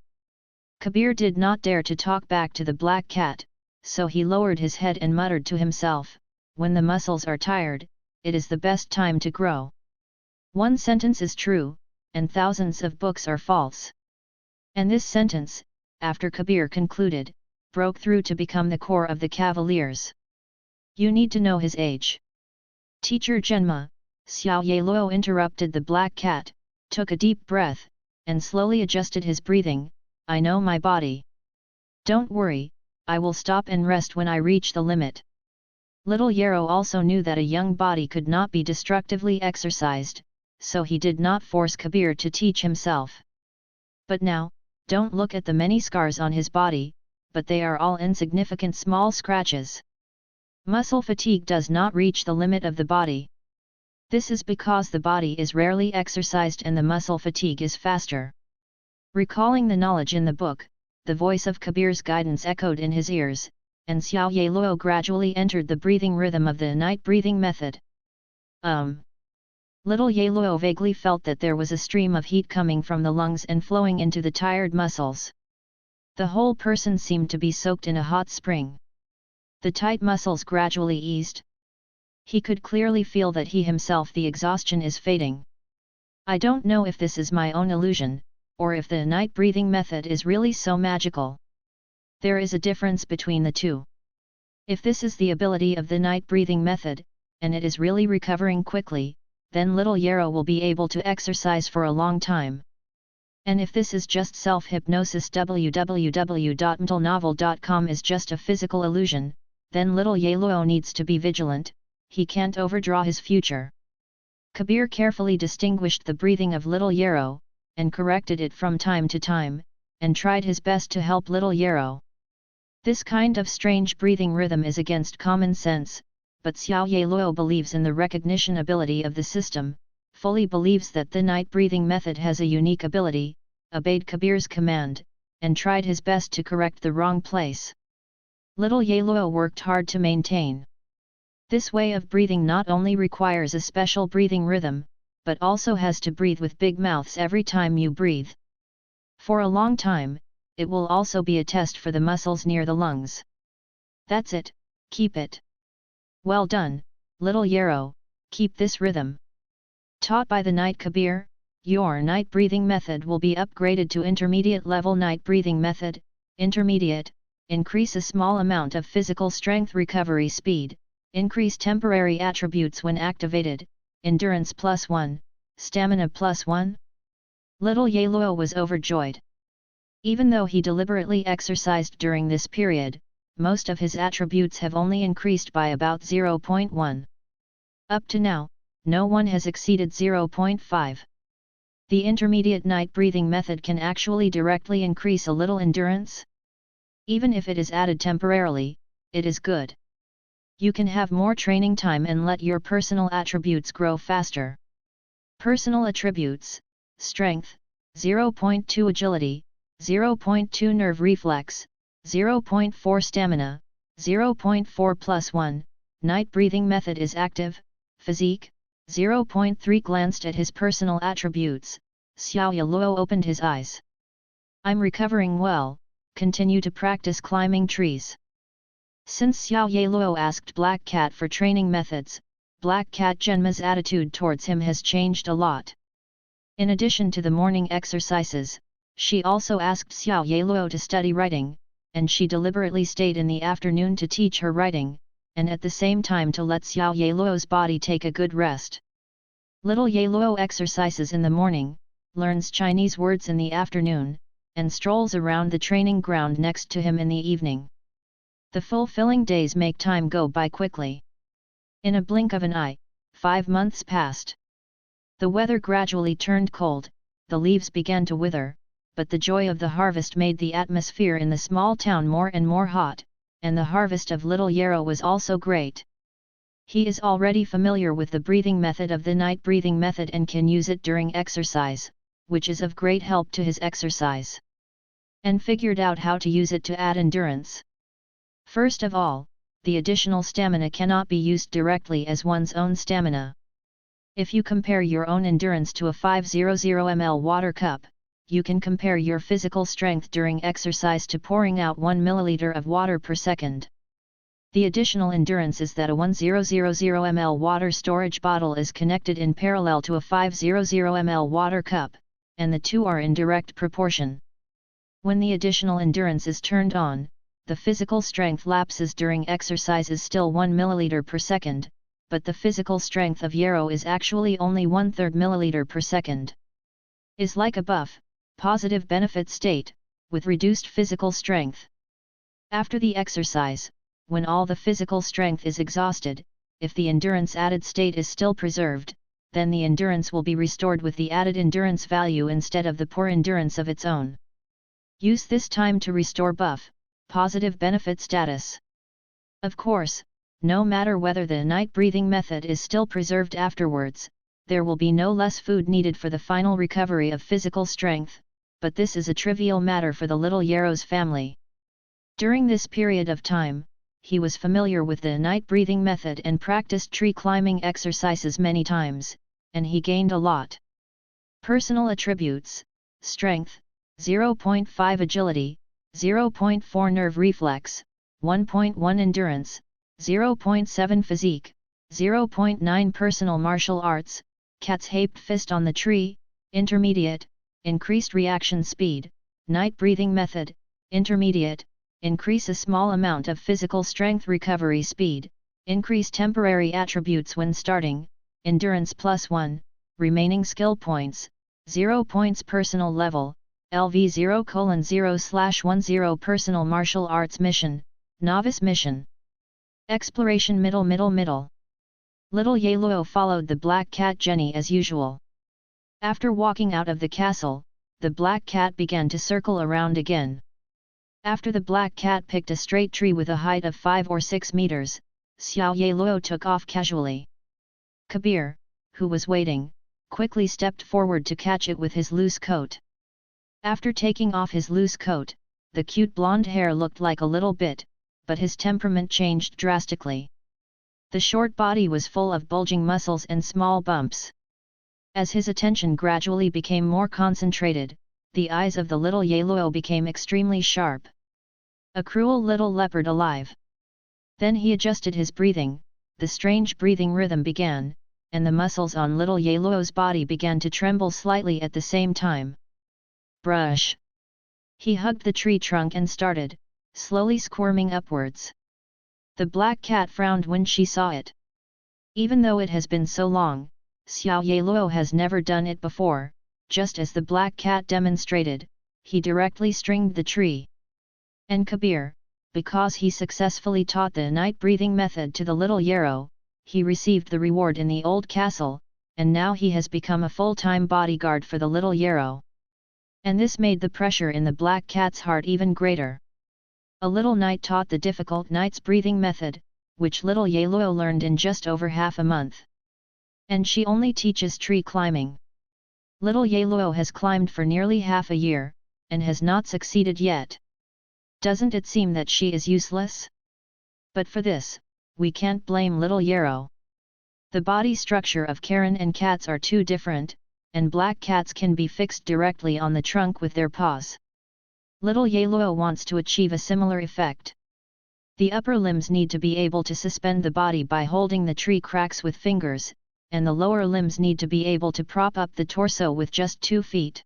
Kabir did not dare to talk back to the black cat, so he lowered his head and muttered to himself, "When the muscles are tired, it is the best time to grow. One sentence is true, and thousands of books are false." And this sentence, after Kabir concluded, broke through to become the core of the Cavaliers. "You need to know his age." "Teacher Genma," Xiao Yellow interrupted the black cat, took a deep breath, and slowly adjusted his breathing, "I know my body. Don't worry, I will stop and rest when I reach the limit." Little Yarrow also knew that a young body could not be destructively exercised, so he did not force Kabir to teach himself. "But now, don't look at the many scars on his body, but they are all insignificant small scratches. Muscle fatigue does not reach the limit of the body. This is because the body is rarely exercised and the muscle fatigue is faster. Recalling the knowledge in the book, the voice of Kabir's guidance echoed in his ears, and Xiao Ye Luo gradually entered the breathing rhythm of the night breathing method. Little Ye Luo vaguely felt that there was a stream of heat coming from the lungs and flowing into the tired muscles. The whole person seemed to be soaked in a hot spring. The tight muscles gradually eased. He could clearly feel that he himself the exhaustion is fading. I don't know if this is my own illusion, or if the night breathing method is really so magical. There is a difference between the two. If this is the ability of the night breathing method, and it is really recovering quickly, then little Yarrow will be able to exercise for a long time. And if this is just self-hypnosis, www.mentalnovel.com is just a physical illusion, then little Ye Luo needs to be vigilant, he can't overdraw his future. Kabir carefully distinguished the breathing of little Yarrow, and corrected it from time to time, and tried his best to help little Yarrow. This kind of strange breathing rhythm is against common sense, but Xiao Ye Luo believes in the recognition ability of the system, fully believes that the night breathing method has a unique ability, obeyed Kabir's command, and tried his best to correct the wrong place. Little Ye Luo worked hard to maintain. This way of breathing not only requires a special breathing rhythm, but also has to breathe with big mouths every time you breathe. For a long time, it will also be a test for the muscles near the lungs. That's it, keep it. Well done, little Yarrow, keep this rhythm. Taught by the Night Kabir, your night breathing method will be upgraded to intermediate level night breathing method. Intermediate, increase a small amount of physical strength recovery speed, increase temporary attributes when activated, endurance +1, stamina +1. Little Ye Luo was overjoyed. Even though he deliberately exercised during this period, most of his attributes have only increased by about 0.1. Up to now, no one has exceeded 0.5. The intermediate night breathing method can actually directly increase a little endurance. Even if it is added temporarily, it is good. You can have more training time and let your personal attributes grow faster. Personal attributes: strength, 0.2 agility, 0.2 nerve reflex, 0.4 stamina, 0.4 +1, night breathing method is active, physique, 0.3. Glanced at his personal attributes, Xiao Ye Luo opened his eyes. I'm recovering well, continue to practice climbing trees. Since Xiao Ye Luo asked Black Cat for training methods, Black Cat Zhenma's attitude towards him has changed a lot. In addition to the morning exercises, she also asked Xiao Ye Luo to study writing, and she deliberately stayed in the afternoon to teach her writing, and at the same time to let Xiao Ye Luo's body take a good rest. Little Ye Luo exercises in the morning, learns Chinese words in the afternoon, and strolls around the training ground next to him in the evening. The fulfilling days make time go by quickly. In a blink of an eye, 5 months passed. The weather gradually turned cold, the leaves began to wither, but the joy of the harvest made the atmosphere in the small town more and more hot, and the harvest of little Yarrow was also great. He is already familiar with the breathing method of the night breathing method and can use it during exercise, which is of great help to his exercise. And figured out how to use it to add endurance. First of all, the additional stamina cannot be used directly as one's own stamina. If you compare your own endurance to a 500 ml water cup, you can compare your physical strength during exercise to pouring out 1 milliliter of water per second. The additional endurance is that a 1000 ml water storage bottle is connected in parallel to a 500 ml water cup, and the two are in direct proportion. When the additional endurance is turned on, the physical strength lapses during exercise is still 1 milliliter per second, but the physical strength of Yarrow is actually only 1/3 milliliter per second. Is like a buff, positive benefit state, with reduced physical strength. After the exercise, when all the physical strength is exhausted, if the endurance added state is still preserved, then the endurance will be restored with the added endurance value instead of the poor endurance of its own. Use this time to restore buff, positive benefit status. Of course, no matter whether the night breathing method is still preserved afterwards, there will be no less food needed for the final recovery of physical strength, but this is a trivial matter for the little Yarrow's family. During this period of time, he was familiar with the night breathing method and practiced tree climbing exercises many times, and he gained a lot. Personal attributes: strength, 0.5 agility, 0.4 nerve reflex, 1.1 endurance, 0.7 physique, 0.9 personal martial arts, cat's hape fist on the tree, intermediate, increased reaction speed, night breathing method, intermediate, increase a small amount of physical strength recovery speed, increase temporary attributes when starting, endurance +1, remaining skill points, 0 points personal level, LV 0:0/10 personal martial arts mission, novice mission. Exploration middle. Little Yaluo followed the black cat Jenny as usual. After walking out of the castle, the black cat began to circle around again. After the black cat picked a straight tree with a height of 5 or 6 meters, Xiao Yaluo took off casually. Kabir, who was waiting, quickly stepped forward to catch it with his loose coat. After taking off his loose coat, the cute blonde hair looked like a little bit, but his temperament changed drastically. The short body was full of bulging muscles and small bumps. As his attention gradually became more concentrated, the eyes of the little Yaluo became extremely sharp. A cruel little leopard alive. Then he adjusted his breathing, the strange breathing rhythm began, and the muscles on little Yaluo's body began to tremble slightly at the same time. Brush! He hugged the tree trunk and started, slowly squirming upwards. The black cat frowned when she saw it. Even though it has been so long, Xiao Yaluo has never done it before. Just as the black cat demonstrated, he directly stringed the tree. And Kabir, because he successfully taught the night breathing method to the little Yarrow, he received the reward in the old castle, and now he has become a full-time bodyguard for the little Yarrow. And this made the pressure in the black cat's heart even greater. A little knight taught the difficult night's breathing method, which little Yaluo learned in just over half a month. And she only teaches tree climbing. Little Yaluo has climbed for nearly half a year, and has not succeeded yet. Doesn't it seem that she is useless? But for this, we can't blame little Yarrow. The body structure of Karen and cats are too different, and black cats can be fixed directly on the trunk with their paws. Little Yaluo wants to achieve a similar effect. The upper limbs need to be able to suspend the body by holding the tree cracks with fingers, and the lower limbs need to be able to prop up the torso with just 2 feet.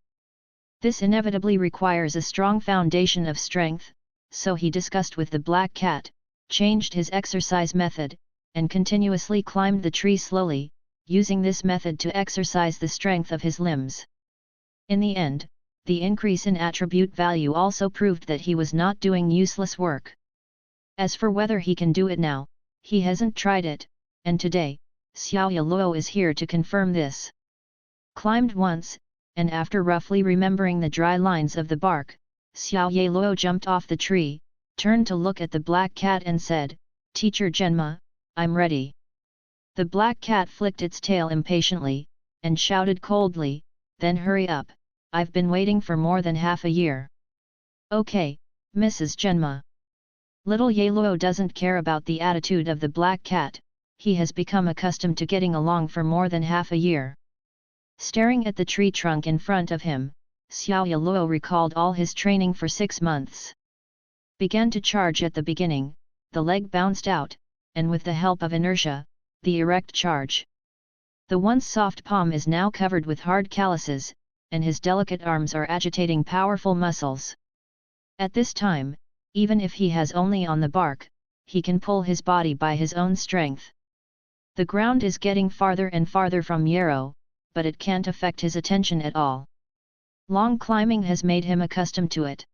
This inevitably requires a strong foundation of strength, so he discussed with the black cat, changed his exercise method, and continuously climbed the tree slowly, using this method to exercise the strength of his limbs. In the end, the increase in attribute value also proved that he was not doing useless work. As for whether he can do it now, he hasn't tried it, and today, Xiao Yaluo is here to confirm this. Climbed once, and after roughly remembering the dry lines of the bark, Xiao Yaluo jumped off the tree, turned to look at the black cat and said, "Teacher Genma, I'm ready." The black cat flicked its tail impatiently, and shouted coldly, "Then hurry up, I've been waiting for more than half a year." "Okay, Mrs. Genma." Little Yaluo doesn't care about the attitude of the black cat, he has become accustomed to getting along for more than half a year. Staring at the tree trunk in front of him, Xiao Yaluo recalled all his training for 6 months. Began to charge at the beginning, the leg bounced out, and with the help of inertia, the erect charge. The once soft palm is now covered with hard calluses, and his delicate arms are agitating powerful muscles. At this time, even if he has only on the bark, he can pull his body by his own strength. The ground is getting farther and farther from Yarrow, but it can't affect his attention at all. Long climbing has made him accustomed to it.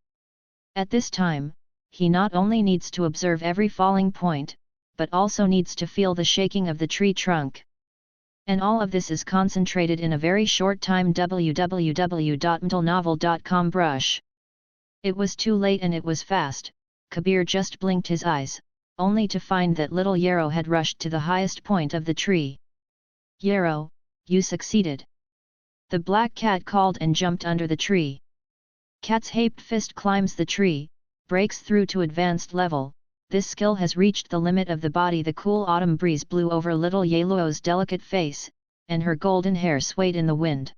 At this time, he not only needs to observe every falling point, but also needs to feel the shaking of the tree trunk. And all of this is concentrated in a very short time. www.mtlnovel.com brush. It was too late and it was fast. Kabir just blinked his eyes, only to find that little Yarrow had rushed to the highest point of the tree. "Yarrow, you succeeded!" the black cat called and jumped under the tree. Cat's Hape Fist climbs the tree, breaks through to advanced level. This skill has reached the limit of the body. The cool autumn breeze blew over little Yellow's delicate face, and her golden hair swayed in the wind.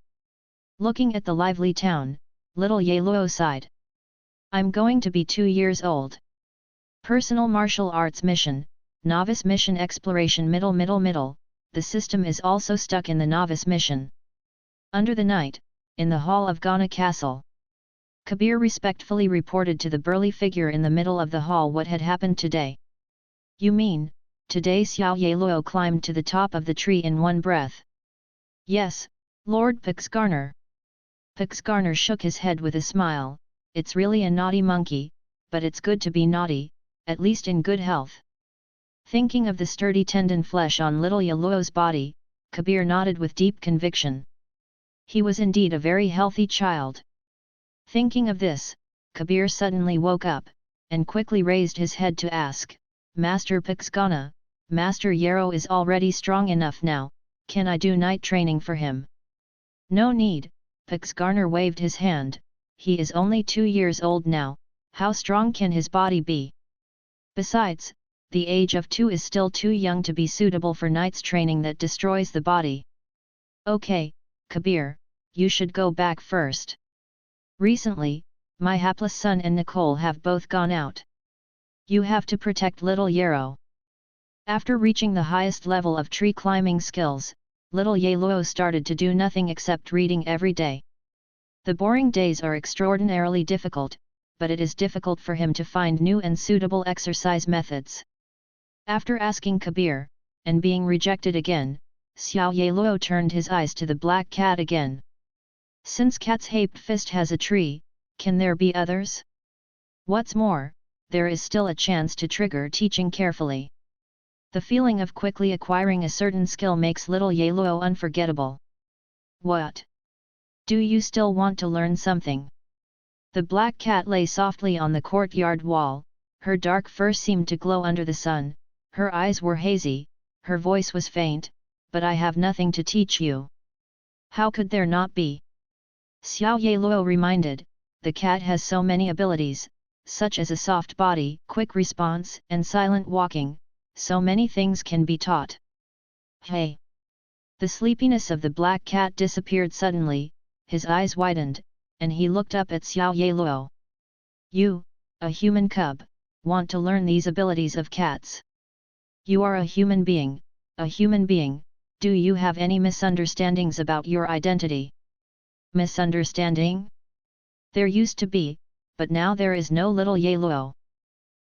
Looking at the lively town, little Yellow sighed. "I'm going to be 2 years old. Personal martial arts mission, novice mission exploration middle. The system is also stuck in the novice mission." Under the night, in the hall of Ghana Castle, Kabir respectfully reported to the burly figure in the middle of the hall what had happened today. "You mean, today Xiao Yellow climbed to the top of the tree in one breath?" "Yes, Lord Pixgarner." Pixgarner shook his head with a smile. "It's really a naughty monkey, but it's good to be naughty, at least in good health." Thinking of the sturdy tendon flesh on little Yellow's body, Kabir nodded with deep conviction. He was indeed a very healthy child. Thinking of this, Kabir suddenly woke up, and quickly raised his head to ask, "Master Pixgana, Master Yarrow is already strong enough now, can I do night training for him?" "No need," Pixgarner waved his hand, "he is only 2 years old now, how strong can his body be? Besides, the age of 2 is still too young to be suitable for night's training that destroys the body." "Okay, Kabir, you should go back first. Recently, my hapless son and Nicole have both gone out. You have to protect little Yarrow." After reaching the highest level of tree climbing skills, little Yellow started to do nothing except reading every day. The boring days are extraordinarily difficult, but it is difficult for him to find new and suitable exercise methods. After asking Kabir, and being rejected again, Xiao Yellow turned his eyes to the black cat again. "Since Cat's Hape Fist has a tree, can there be others? What's more, there is still a chance to trigger teaching carefully." The feeling of quickly acquiring a certain skill makes little Yellow unforgettable. "What? Do you still want to learn something?" The black cat lay softly on the courtyard wall, her dark fur seemed to glow under the sun, her eyes were hazy, her voice was faint, "But I have nothing to teach you." "How could there not be?" Xiao Yellow reminded, "The cat has so many abilities, such as a soft body, quick response, and silent walking, so many things can be taught." "Hey!" The sleepiness of the black cat disappeared suddenly, his eyes widened, and he looked up at Xiao Yellow. "You, a human cub, want to learn these abilities of cats? You are a human being, do you have any misunderstandings about your identity?" "Misunderstanding? There used to be, but now there is no little Yellow."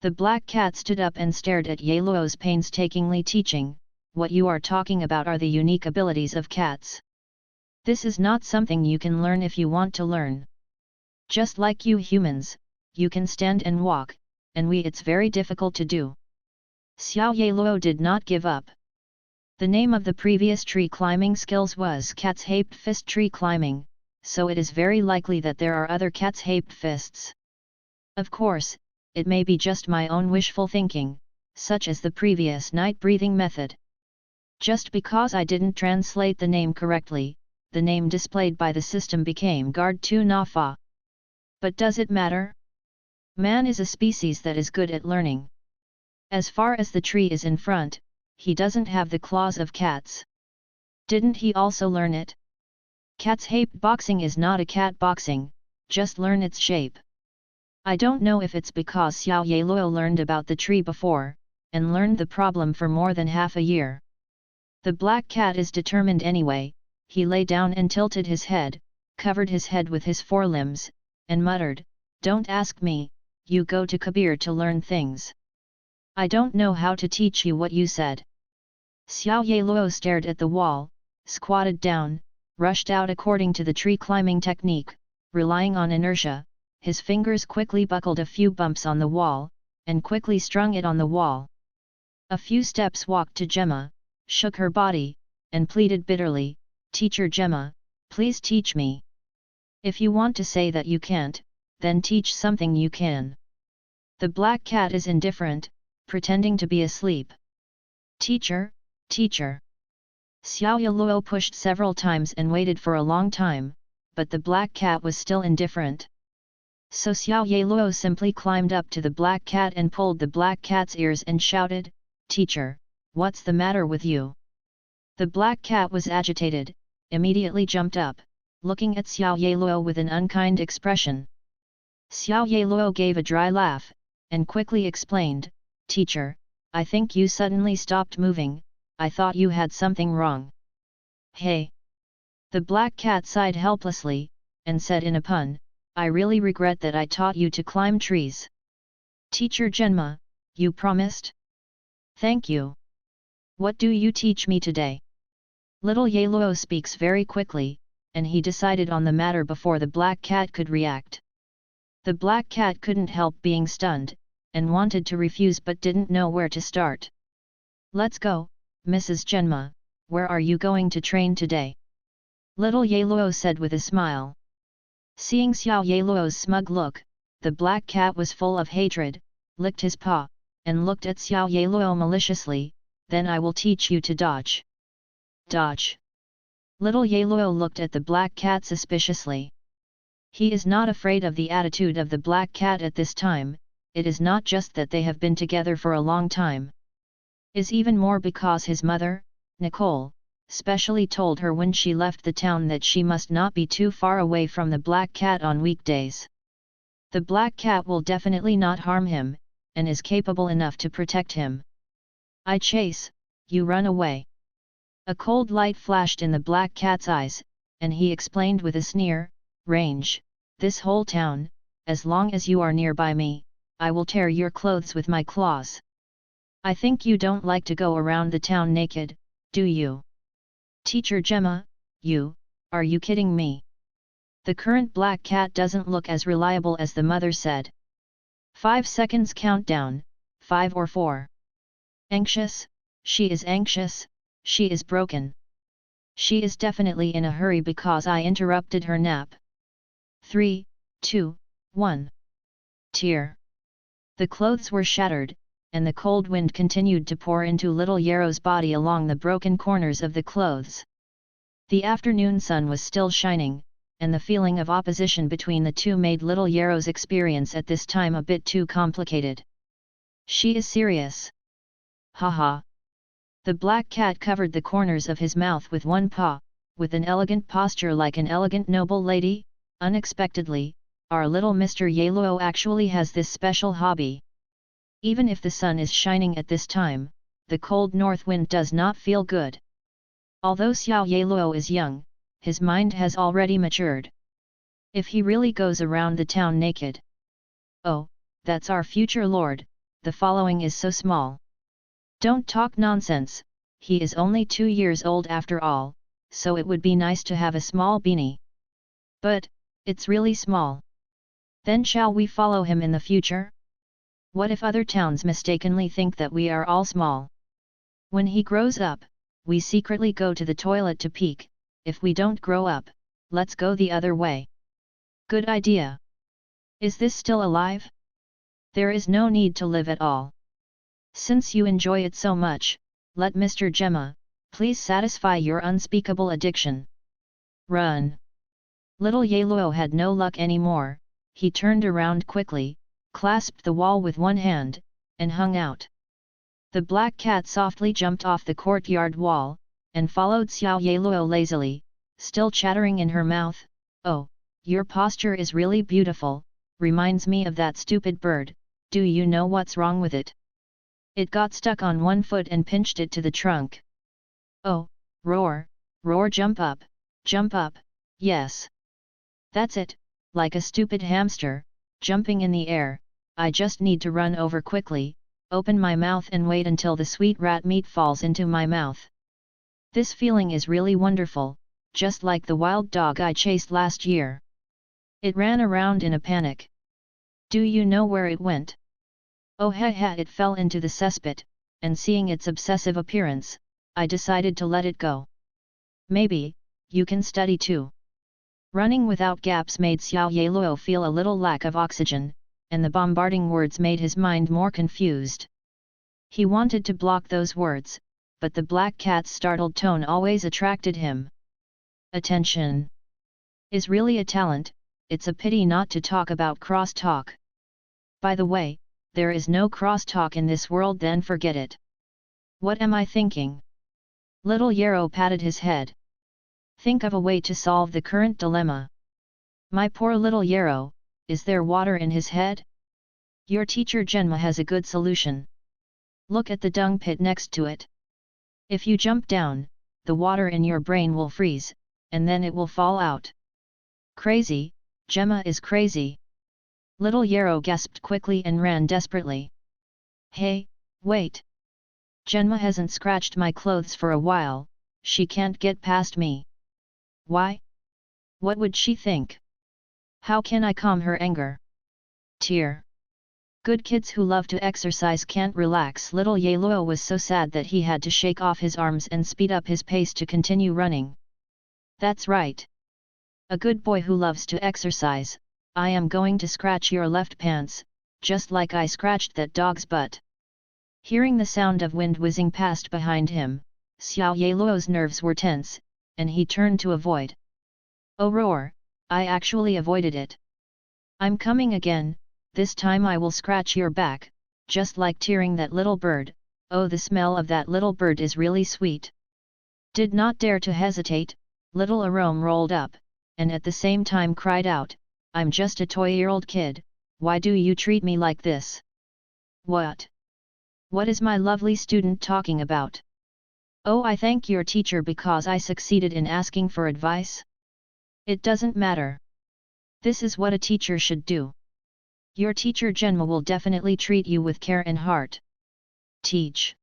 The black cat stood up and stared at Yellow's painstakingly teaching. "What you are talking about are the unique abilities of cats. This is not something you can learn if you want to learn. Just like you humans, you can stand and walk, and it's very difficult to do." Xiao Yellow did not give up. The name of the previous tree climbing skills was Cat's Hape Fist tree climbing, so it is very likely that there are other Cat's Hape Fists. Of course, it may be just my own wishful thinking, such as the previous night breathing method. Just because I didn't translate the name correctly, the name displayed by the system became Guard 2 Nafa. But does it matter? Man is a species that is good at learning. As far as the tree is in front, he doesn't have the claws of cats. Didn't he also learn it? Cat's Hape boxing is not a cat boxing, just learn its shape. I don't know if it's because Xiao Yellow learned about the tree before, and learned the problem for more than half a year. The black cat is determined anyway. He lay down and tilted his head, covered his head with his forelimbs, and muttered, "Don't ask me, you go to Kabir to learn things. I don't know how to teach you what you said." Xiao Yellow stared at the wall, squatted down, rushed out according to the tree climbing technique, relying on inertia. His fingers quickly buckled a few bumps on the wall, and quickly strung it on the wall. A few steps walked to Gemma, shook her body, and pleaded bitterly, "Teacher Gemma, please teach me. If you want to say that you can't, then teach something you can." The black cat is indifferent, pretending to be asleep. Teacher, teacher. Xiao Yaluo pushed several times and waited for a long time, but the black cat was still indifferent. So Xiao Yaluo simply climbed up to the black cat and pulled the black cat's ears and shouted, "Teacher, what's the matter with you?" The black cat was agitated, immediately jumped up, looking at Xiao Yaluo with an unkind expression. Xiao Yaluo gave a dry laugh, and quickly explained, "Teacher, I think you suddenly stopped moving, I thought you had something wrong." "Hey!" The black cat sighed helplessly, and said in a pun, "I really regret that I taught you to climb trees." "Teacher Genma, you promised?" "Thank you. What do you teach me today?" Little Yaluo speaks very quickly, and he decided on the matter before the black cat could react. The black cat couldn't help being stunned, and wanted to refuse but didn't know where to start. "Let's go, Mrs. Genma, where are you going to train today?" Little Yaluo said with a smile. Seeing Xiao Yaluo's smug look, the black cat was full of hatred, licked his paw, and looked at Xiao Yaluo maliciously, "Then I will teach you to dodge." "Dodge?" Little Yaluo looked at the black cat suspiciously. He is not afraid of the attitude of the black cat at this time, it is not just that they have been together for a long time. Is even more because his mother, Nicole, specially told her when she left the town that she must not be too far away from the black cat on weekdays. The black cat will definitely not harm him, and is capable enough to protect him. "I chase, you run away." A cold light flashed in the black cat's eyes, and he explained with a sneer, "Range, this whole town, as long as you are nearby me, I will tear your clothes with my claws." "I think you don't like to go around the town naked, do you?" "Teacher Gemma, are you kidding me? The current black cat doesn't look as reliable as the mother said." 5 seconds countdown, 5 or 4. "Anxious, she is anxious, she is broken. She is definitely in a hurry because I interrupted her nap. 3, 2, 1. Tear." The clothes were shattered, and the cold wind continued to pour into little Yarrow's body along the broken corners of the clothes. The afternoon sun was still shining, and the feeling of opposition between the two made little Yarrow's experience at this time a bit too complicated. "She is serious. Haha." The black cat covered the corners of his mouth with one paw, with an elegant posture like an elegant noble lady. Unexpectedly, our little Mr. Yaluo actually has this special hobby. Even if the sun is shining at this time, the cold north wind does not feel good. Although Xiao Yaluo is young, his mind has already matured. If he really goes around the town naked. "Oh, that's our future lord, the following is so small." "Don't talk nonsense, he is only 2 years old after all, so it would be nice to have a small beanie." "But, it's really small." "Then shall we follow him in the future? What if other towns mistakenly think that we are all small? When he grows up, we secretly go to the toilet to peek. If we don't grow up, let's go the other way." "Good idea. Is this still alive?" "There is no need to live at all. Since you enjoy it so much, let Mr. Gemma, please satisfy your unspeakable addiction." "Run." Little Yaluo had no luck anymore, he turned around quickly, clasped the wall with one hand, and hung out. The black cat softly jumped off the courtyard wall, and followed Xiao Yaluo lazily, still chattering in her mouth, "Oh, your posture is really beautiful, reminds me of that stupid bird, do you know what's wrong with it? It got stuck on one foot and pinched it to the trunk." "Oh, roar, roar, jump up, yes. That's it, like a stupid hamster, jumping in the air, I just need to run over quickly, open my mouth and wait until the sweet rat meat falls into my mouth. This feeling is really wonderful, just like the wild dog I chased last year." It ran around in a panic. "Do you know where it went?" "Oh it fell into the cesspit, and seeing its obsessive appearance, I decided to let it go." "Maybe, you can study too." Running without gaps made Xiao Yaluo feel a little lack of oxygen, and the bombarding words made his mind more confused. He wanted to block those words, but the black cat's startled tone always attracted him. Attention is really a talent, it's a pity not to talk about crosstalk. By the way, there is no crosstalk in this world, then forget it. What am I thinking? Little Yarrow patted his head. Think of a way to solve the current dilemma. My poor little Yarrow, is there water in his head? Your teacher Genma has a good solution. Look at the dung pit next to it. If you jump down, the water in your brain will freeze, and then it will fall out. Crazy, Gemma is crazy. Little Yarrow gasped quickly and ran desperately. Hey, wait! Genma hasn't scratched my clothes for a while, she can't get past me. Why? What would she think? How can I calm her anger? Tear. Good kids who love to exercise can't relax. Little Yellow was so sad that he had to shake off his arms and speed up his pace to continue running. That's right. A good boy who loves to exercise, I am going to scratch your left pants, just like I scratched that dog's butt. Hearing the sound of wind whizzing past behind him, Xiao Yeluo's nerves were tense, and he turned to avoid. Oh roar, I actually avoided it. I'm coming again, this time I will scratch your back, just like tearing that little bird. Oh, the smell of that little bird is really sweet. Did not dare to hesitate, little Arome rolled up, and at the same time cried out, I'm just a 2-year-old kid, why do you treat me like this? What? What is my lovely student talking about? Oh, I thank your teacher because I succeeded in asking for advice? It doesn't matter. This is what a teacher should do. Your teacher Genma will definitely treat you with care and heart. Teach.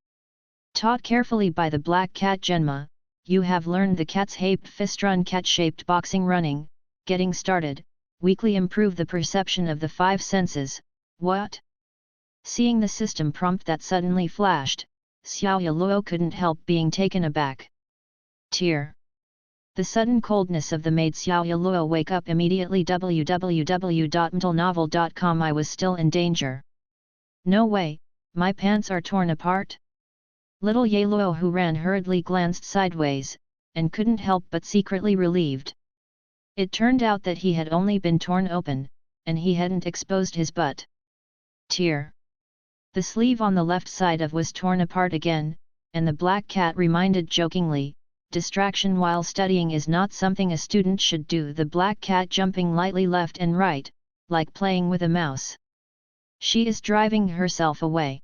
Taught carefully by the black cat Genma, you have learned the cat's shaped fistrun cat-shaped boxing running, getting started, weekly improve the perception of the 5 senses, what? Seeing the system prompt that suddenly flashed, Xiao Yeluo couldn't help being taken aback. Tear. The sudden coldness of the made Xiao Yeluo wake up immediately. www.mtlnovel.com. I was still in danger. No way, my pants are torn apart? Little Yeluo, who ran hurriedly, glanced sideways, and couldn't help but secretly relieved. It turned out that he had only been torn open, and he hadn't exposed his butt. Tear. The sleeve on the left side of was torn apart again, and the black cat reminded jokingly, distraction while studying is not something a student should do. The black cat jumping lightly left and right, like playing with a mouse. She is driving herself away.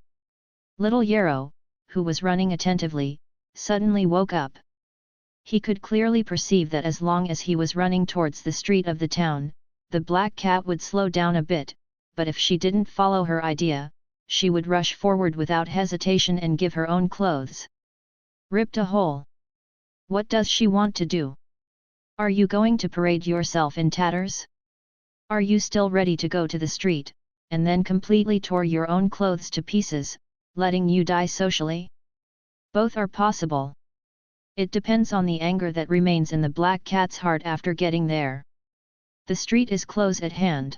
Little Yarrow, who was running attentively, suddenly woke up. He could clearly perceive that as long as he was running towards the street of the town, the black cat would slow down a bit, but if she didn't follow her idea, she would rush forward without hesitation and give her own clothes. Ripped a hole. What does she want to do? Are you going to parade yourself in tatters? Are you still ready to go to the street, and then completely tore your own clothes to pieces, letting you die socially? Both are possible. It depends on the anger that remains in the black cat's heart after getting there. The street is close at hand.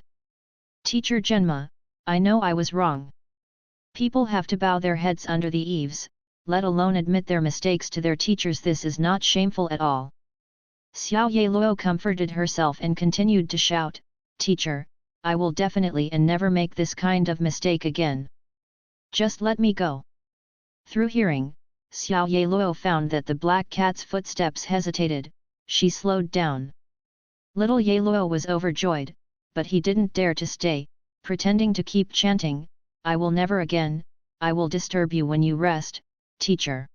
Teacher Genma, I know I was wrong. People have to bow their heads under the eaves, let alone admit their mistakes to their teachers. This is not shameful at all. Xiao Yeluo comforted herself and continued to shout, Teacher, I will definitely and never make this kind of mistake again. Just let me go. Through hearing, Xiao Yeluo found that the black cat's footsteps hesitated, she slowed down. Little Yeluo was overjoyed, but he didn't dare to stay, pretending to keep chanting, I will never again, I will disturb you when you rest, teacher.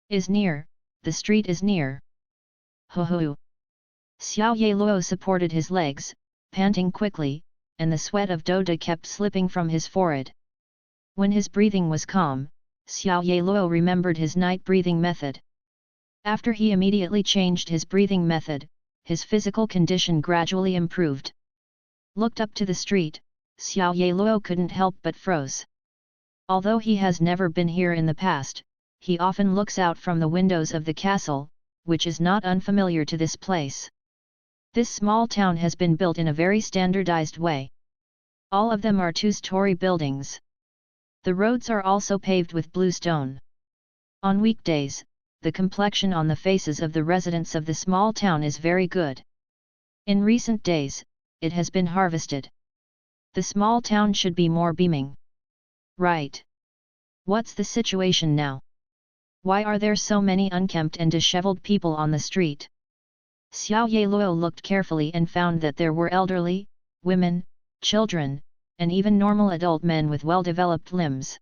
Is near, the street is near. Ho ho. Xiao Yeluo supported his legs, panting quickly, and the sweat of Doda kept slipping from his forehead. When his breathing was calm, Xiao Yeluo remembered his night breathing method. After he immediately changed his breathing method, his physical condition gradually improved. Looked up to the street, Xiao Yeluo couldn't help but froze. Although he has never been here in the past, he often looks out from the windows of the castle, which is not unfamiliar to this place. This small town has been built in a very standardized way. All of them are 2-story buildings. The roads are also paved with blue stone. On weekdays, the complexion on the faces of the residents of the small town is very good. In recent days, it has been harvested. The small town should be more beaming. Right. What's the situation now? Why are there so many unkempt and disheveled people on the street? Xiao Yeluo looked carefully and found that there were elderly, women, children, and even normal adult men with well-developed limbs.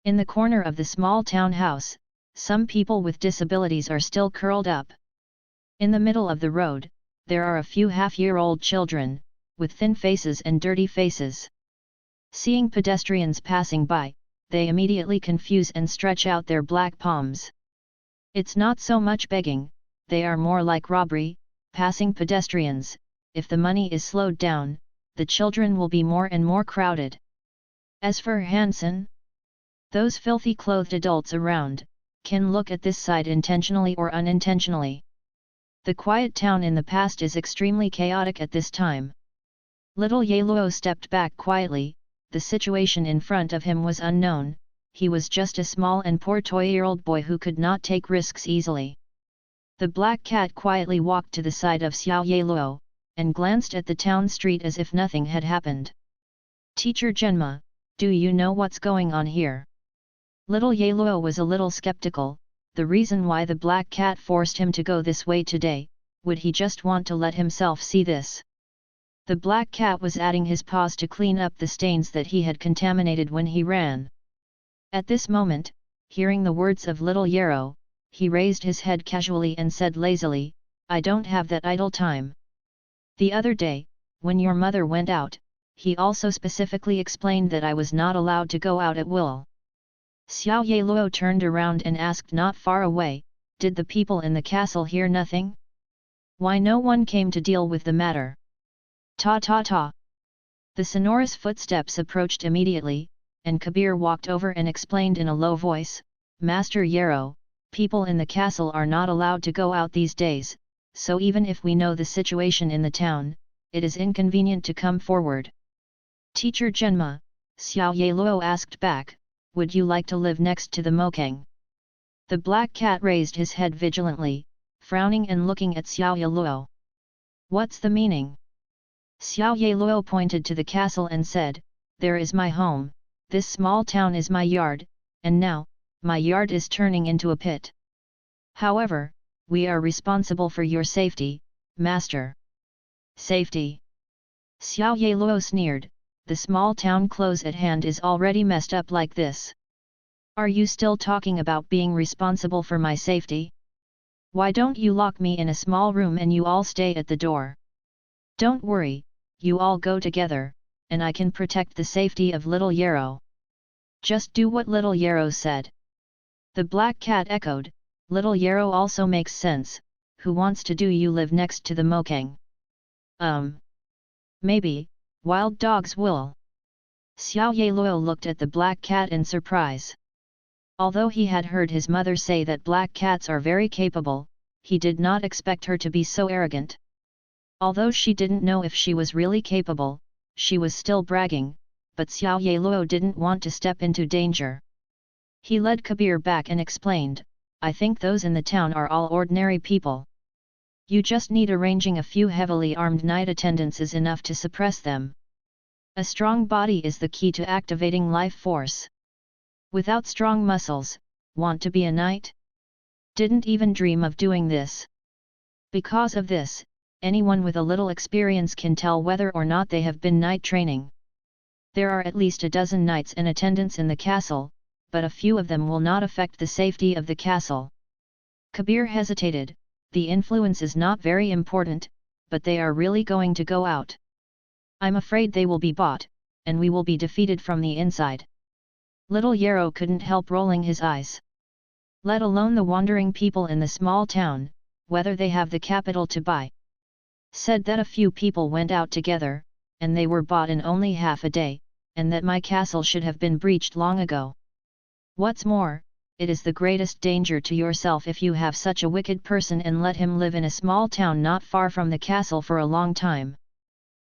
In the corner of the small town house, some people with disabilities are still curled up. In the middle of the road, there are a few half-year-old children, with thin faces and dirty faces. Seeing pedestrians passing by, they immediately confuse and stretch out their black palms. It's not so much begging, they are more like robbery, passing pedestrians. If the money is slowed down, the children will be more and more crowded. As for Hansen, those filthy clothed adults around, can look at this side intentionally or unintentionally. The quiet town in the past is extremely chaotic at this time. Little Yeluo stepped back quietly. The situation in front of him was unknown, he was just a small and poor 2-year-old boy who could not take risks easily. The black cat quietly walked to the side of Xiao Yeluo, and glanced at the town street as if nothing had happened. Teacher Genma, do you know what's going on here? Little Yeluo was a little skeptical. The reason why the black cat forced him to go this way today, would he just want to let himself see this? The black cat was adding his paws to clean up the stains that he had contaminated when he ran. At this moment, hearing the words of little Yarrow, he raised his head casually and said lazily, I don't have that idle time. The other day, when your mother went out, he also specifically explained that I was not allowed to go out at will. Xiao Yeluo turned around and asked not far away, did the people in the castle hear nothing? Why no one came to deal with the matter? Ta ta ta. The sonorous footsteps approached immediately, and Kabir walked over and explained in a low voice, Master Yarrow, people in the castle are not allowed to go out these days, so even if we know the situation in the town, it is inconvenient to come forward. Teacher Genma, Xiao Yeluo asked back, would you like to live next to the Mokang? The black cat raised his head vigilantly, frowning and looking at Xiao Yeluo. What's the meaning? Xiao Yeluo pointed to the castle and said, there is my home, this small town is my yard, and now, my yard is turning into a pit. However, we are responsible for your safety, master. Safety? Xiao Yeluo sneered, the small town close at hand is already messed up like this. Are you still talking about being responsible for my safety? Why don't you lock me in a small room and you all stay at the door? Don't worry, you all go together, and I can protect the safety of little Yarrow. Just do what little Yarrow said. The black cat echoed, little Yarrow also makes sense, who wants to do you live next to the Mokang? Maybe, wild dogs will. Xiao Yeluo looked at the black cat in surprise. Although he had heard his mother say that black cats are very capable, he did not expect her to be so arrogant. Although she didn't know if she was really capable, she was still bragging, but Xiao Yeluo didn't want to step into danger. He led Kabir back and explained, I think those in the town are all ordinary people. You just need arranging a few heavily armed night attendants is enough to suppress them. A strong body is the key to activating life force. Without strong muscles, want to be a knight? Didn't even dream of doing this. Because of this, anyone with a little experience can tell whether or not they have been knight training. There are at least a dozen knights and attendants in the castle, but a few of them will not affect the safety of the castle. Kabir hesitated, the influence is not very important, but they are really going to go out. I'm afraid they will be bought, and we will be defeated from the inside. Little Yarrow couldn't help rolling his eyes. Let alone the wandering people in the small town, whether they have the capital to buy. Said that a few people went out together, and they were bought in only half a day, and that my castle should have been breached long ago. What's more, it is the greatest danger to yourself if you have such a wicked person and let him live in a small town not far from the castle for a long time.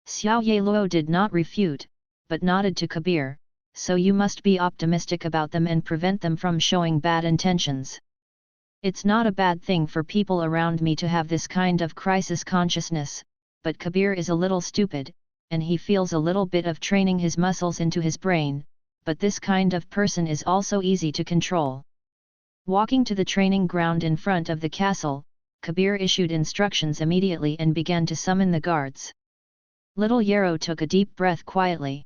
Xiao Yeluo did not refute, but nodded to Kabir, so you must be optimistic about them and prevent them from showing bad intentions. It's not a bad thing for people around me to have this kind of crisis consciousness, but Kabir is a little stupid, and he feels a little bit of training his muscles into his brain, but this kind of person is also easy to control. Walking to the training ground in front of the castle, Kabir issued instructions immediately and began to summon the guards. Little Yarrow took a deep breath quietly.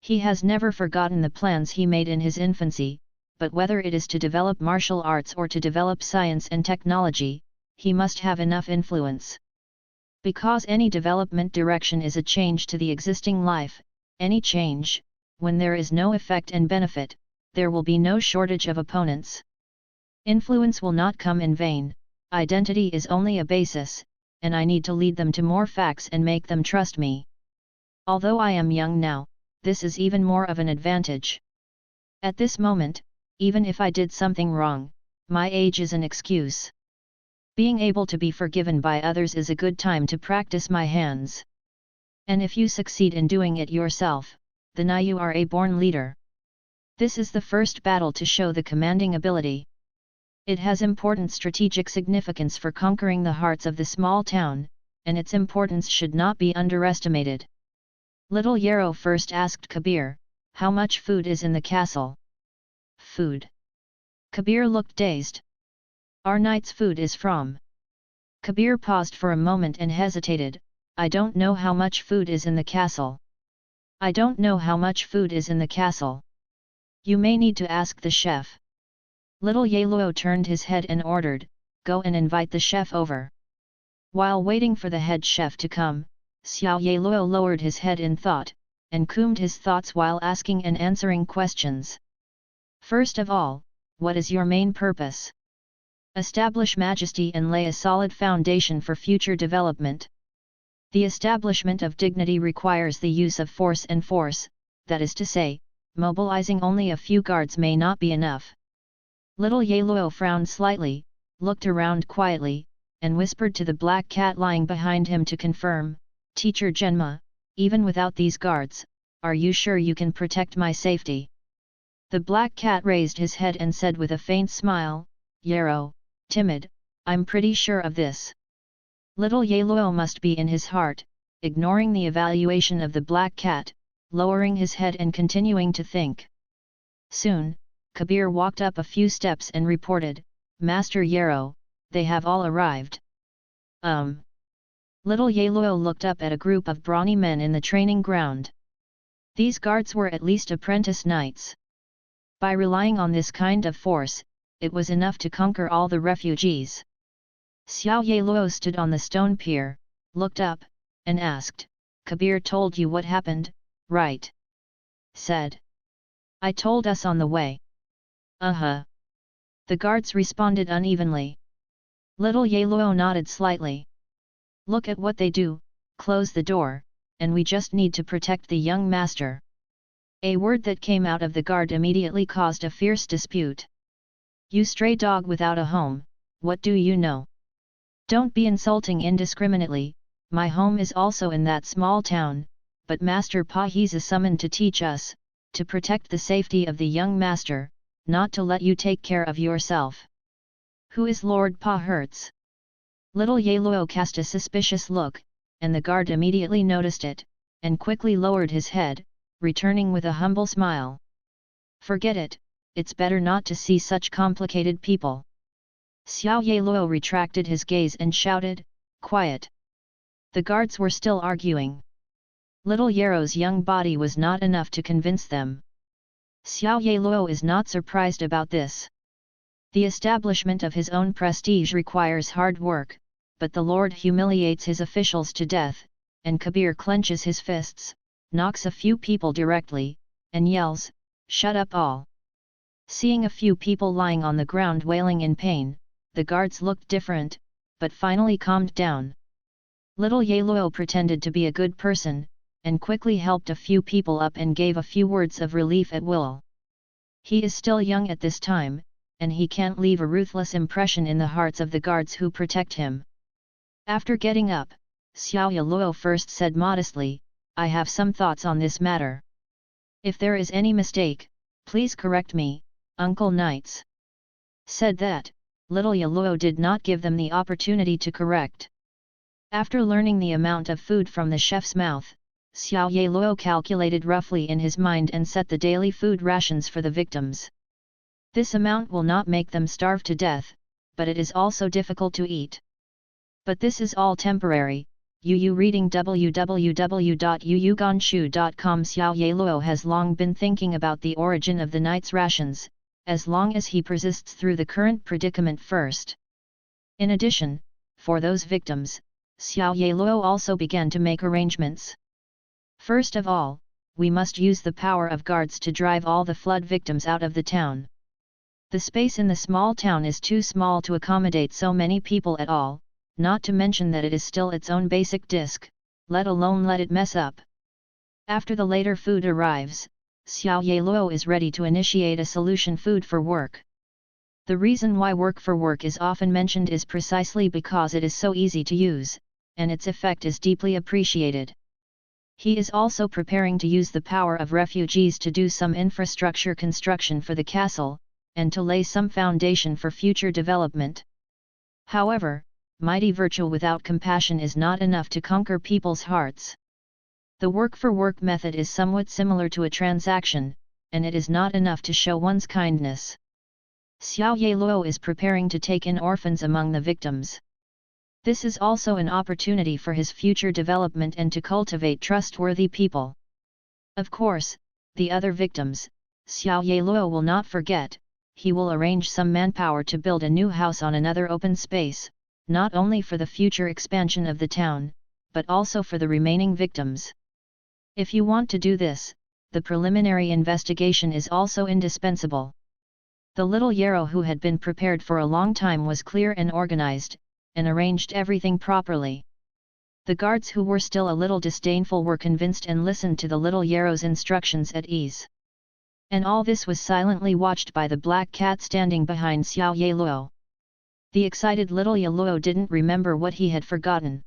He has never forgotten the plans he made in his infancy, but whether it is to develop martial arts or to develop science and technology, he must have enough influence. Because any development direction is a change to the existing life, any change, when there is no effect and benefit, there will be no shortage of opponents. Influence will not come in vain, identity is only a basis, and I need to lead them to more facts and make them trust me. Although I am young now, this is even more of an advantage. At this moment, even if I did something wrong, my age is an excuse. Being able to be forgiven by others is a good time to practice my hands. And if you succeed in doing it yourself, then you are a born leader. This is the first battle to show the commanding ability. It has important strategic significance for conquering the hearts of the small town, and its importance should not be underestimated. Little Yarrow first asked Kabir, "How much food is in the castle?" "Food?" Kabir looked dazed. "Our night's food is from." Kabir paused for a moment and hesitated. "I don't know how much food is in the castle." "I don't know how much food is in the castle. You may need to ask the chef." Little Yellow turned his head and ordered, "Go and invite the chef over." While waiting for the head chef to come, Xiao Yellow lowered his head in thought, and combed his thoughts while asking and answering questions. "First of all, what is your main purpose?" "Establish majesty and lay a solid foundation for future development. The establishment of dignity requires the use of force, and force, that is to say, mobilizing only a few guards may not be enough." Little Yellow frowned slightly, looked around quietly, and whispered to the black cat lying behind him to confirm, "Teacher Genma, even without these guards, are you sure you can protect my safety?" The black cat raised his head and said with a faint smile, "Yarrow, timid, I'm pretty sure of this." Little Yellow must be in his heart, ignoring the evaluation of the black cat, lowering his head and continuing to think. Soon, Kabir walked up a few steps and reported, "Master Yarrow, they have all arrived." Little Yellow looked up at a group of brawny men in the training ground. These guards were at least apprentice knights. By relying on this kind of force, it was enough to conquer all the refugees. Xiao Yellow stood on the stone pier, looked up, and asked, "Kabir told you what happened, right?" Said. "I told us on the way." The guards responded unevenly. Little Yellow nodded slightly. "Look at what they do, close the door, and we just need to protect the young master." A word that came out of the guard immediately caused a fierce dispute. "You stray dog without a home, what do you know? Don't be insulting indiscriminately, my home is also in that small town, but Master Pa he's summoned to teach us, to protect the safety of the young master, not to let you take care of yourself. Who is Lord Pa Hertz?" Little Yellow cast a suspicious look, and the guard immediately noticed it, and quickly lowered his head, returning with a humble smile. "Forget it, it's better not to see such complicated people." Xiao Yellow retracted his gaze and shouted, "Quiet!" The guards were still arguing. Little Yarrow's young body was not enough to convince them. Xiao Yellow is not surprised about this. The establishment of his own prestige requires hard work, but the Lord humiliates his officials to death, and Kabir clenches his fists, knocks a few people directly, and yells, "Shut up all!" Seeing a few people lying on the ground wailing in pain, the guards looked different, but finally calmed down. Little Yellow pretended to be a good person, and quickly helped a few people up and gave a few words of relief at will. He is still young at this time, and he can't leave a ruthless impression in the hearts of the guards who protect him. After getting up, Xiao Yellow first said modestly, "I have some thoughts on this matter." If there is any mistake, please correct me, Uncle Knights. Said that, little Yaluo did not give them the opportunity to correct. After learning the amount of food from the chef's mouth, Xiao Yaluo calculated roughly in his mind and set the daily food rations for the victims. This amount will not make them starve to death, but it is also difficult to eat. But this is all temporary. Yu reading www.yuyuganshu.com. Xiao Yaluo has long been thinking about the origin of the night's rations, as long as he persists through the current predicament first. In addition, for those victims, Xiao Yaluo also began to make arrangements. First of all, we must use the power of guards to drive all the flood victims out of the town. The space in the small town is too small to accommodate so many people at all, not to mention that it is still its own basic disk, let alone let it mess up. After the later food arrives, Xiao Yaluo is ready to initiate a solution food for work. The reason why work for work is often mentioned is precisely because it is so easy to use, and its effect is deeply appreciated. He is also preparing to use the power of refugees to do some infrastructure construction for the castle, and to lay some foundation for future development. However, mighty virtue without compassion is not enough to conquer people's hearts. The work-for-work method is somewhat similar to a transaction, and it is not enough to show one's kindness. Xiao Yaluo is preparing to take in orphans among the victims. This is also an opportunity for his future development and to cultivate trustworthy people. Of course, the other victims, Xiao Yaluo will not forget. He will arrange some manpower to build a new house on another open space, not only for the future expansion of the town, but also for the remaining victims. If you want to do this, the preliminary investigation is also indispensable. The little Yarrow, who had been prepared for a long time, was clear and organized, and arranged everything properly. The guards, who were still a little disdainful, were convinced and listened to the little Yarrow's instructions at ease. And all this was silently watched by the black cat standing behind Xiao Yaluo. The excited little Yaluo didn't remember what he had forgotten.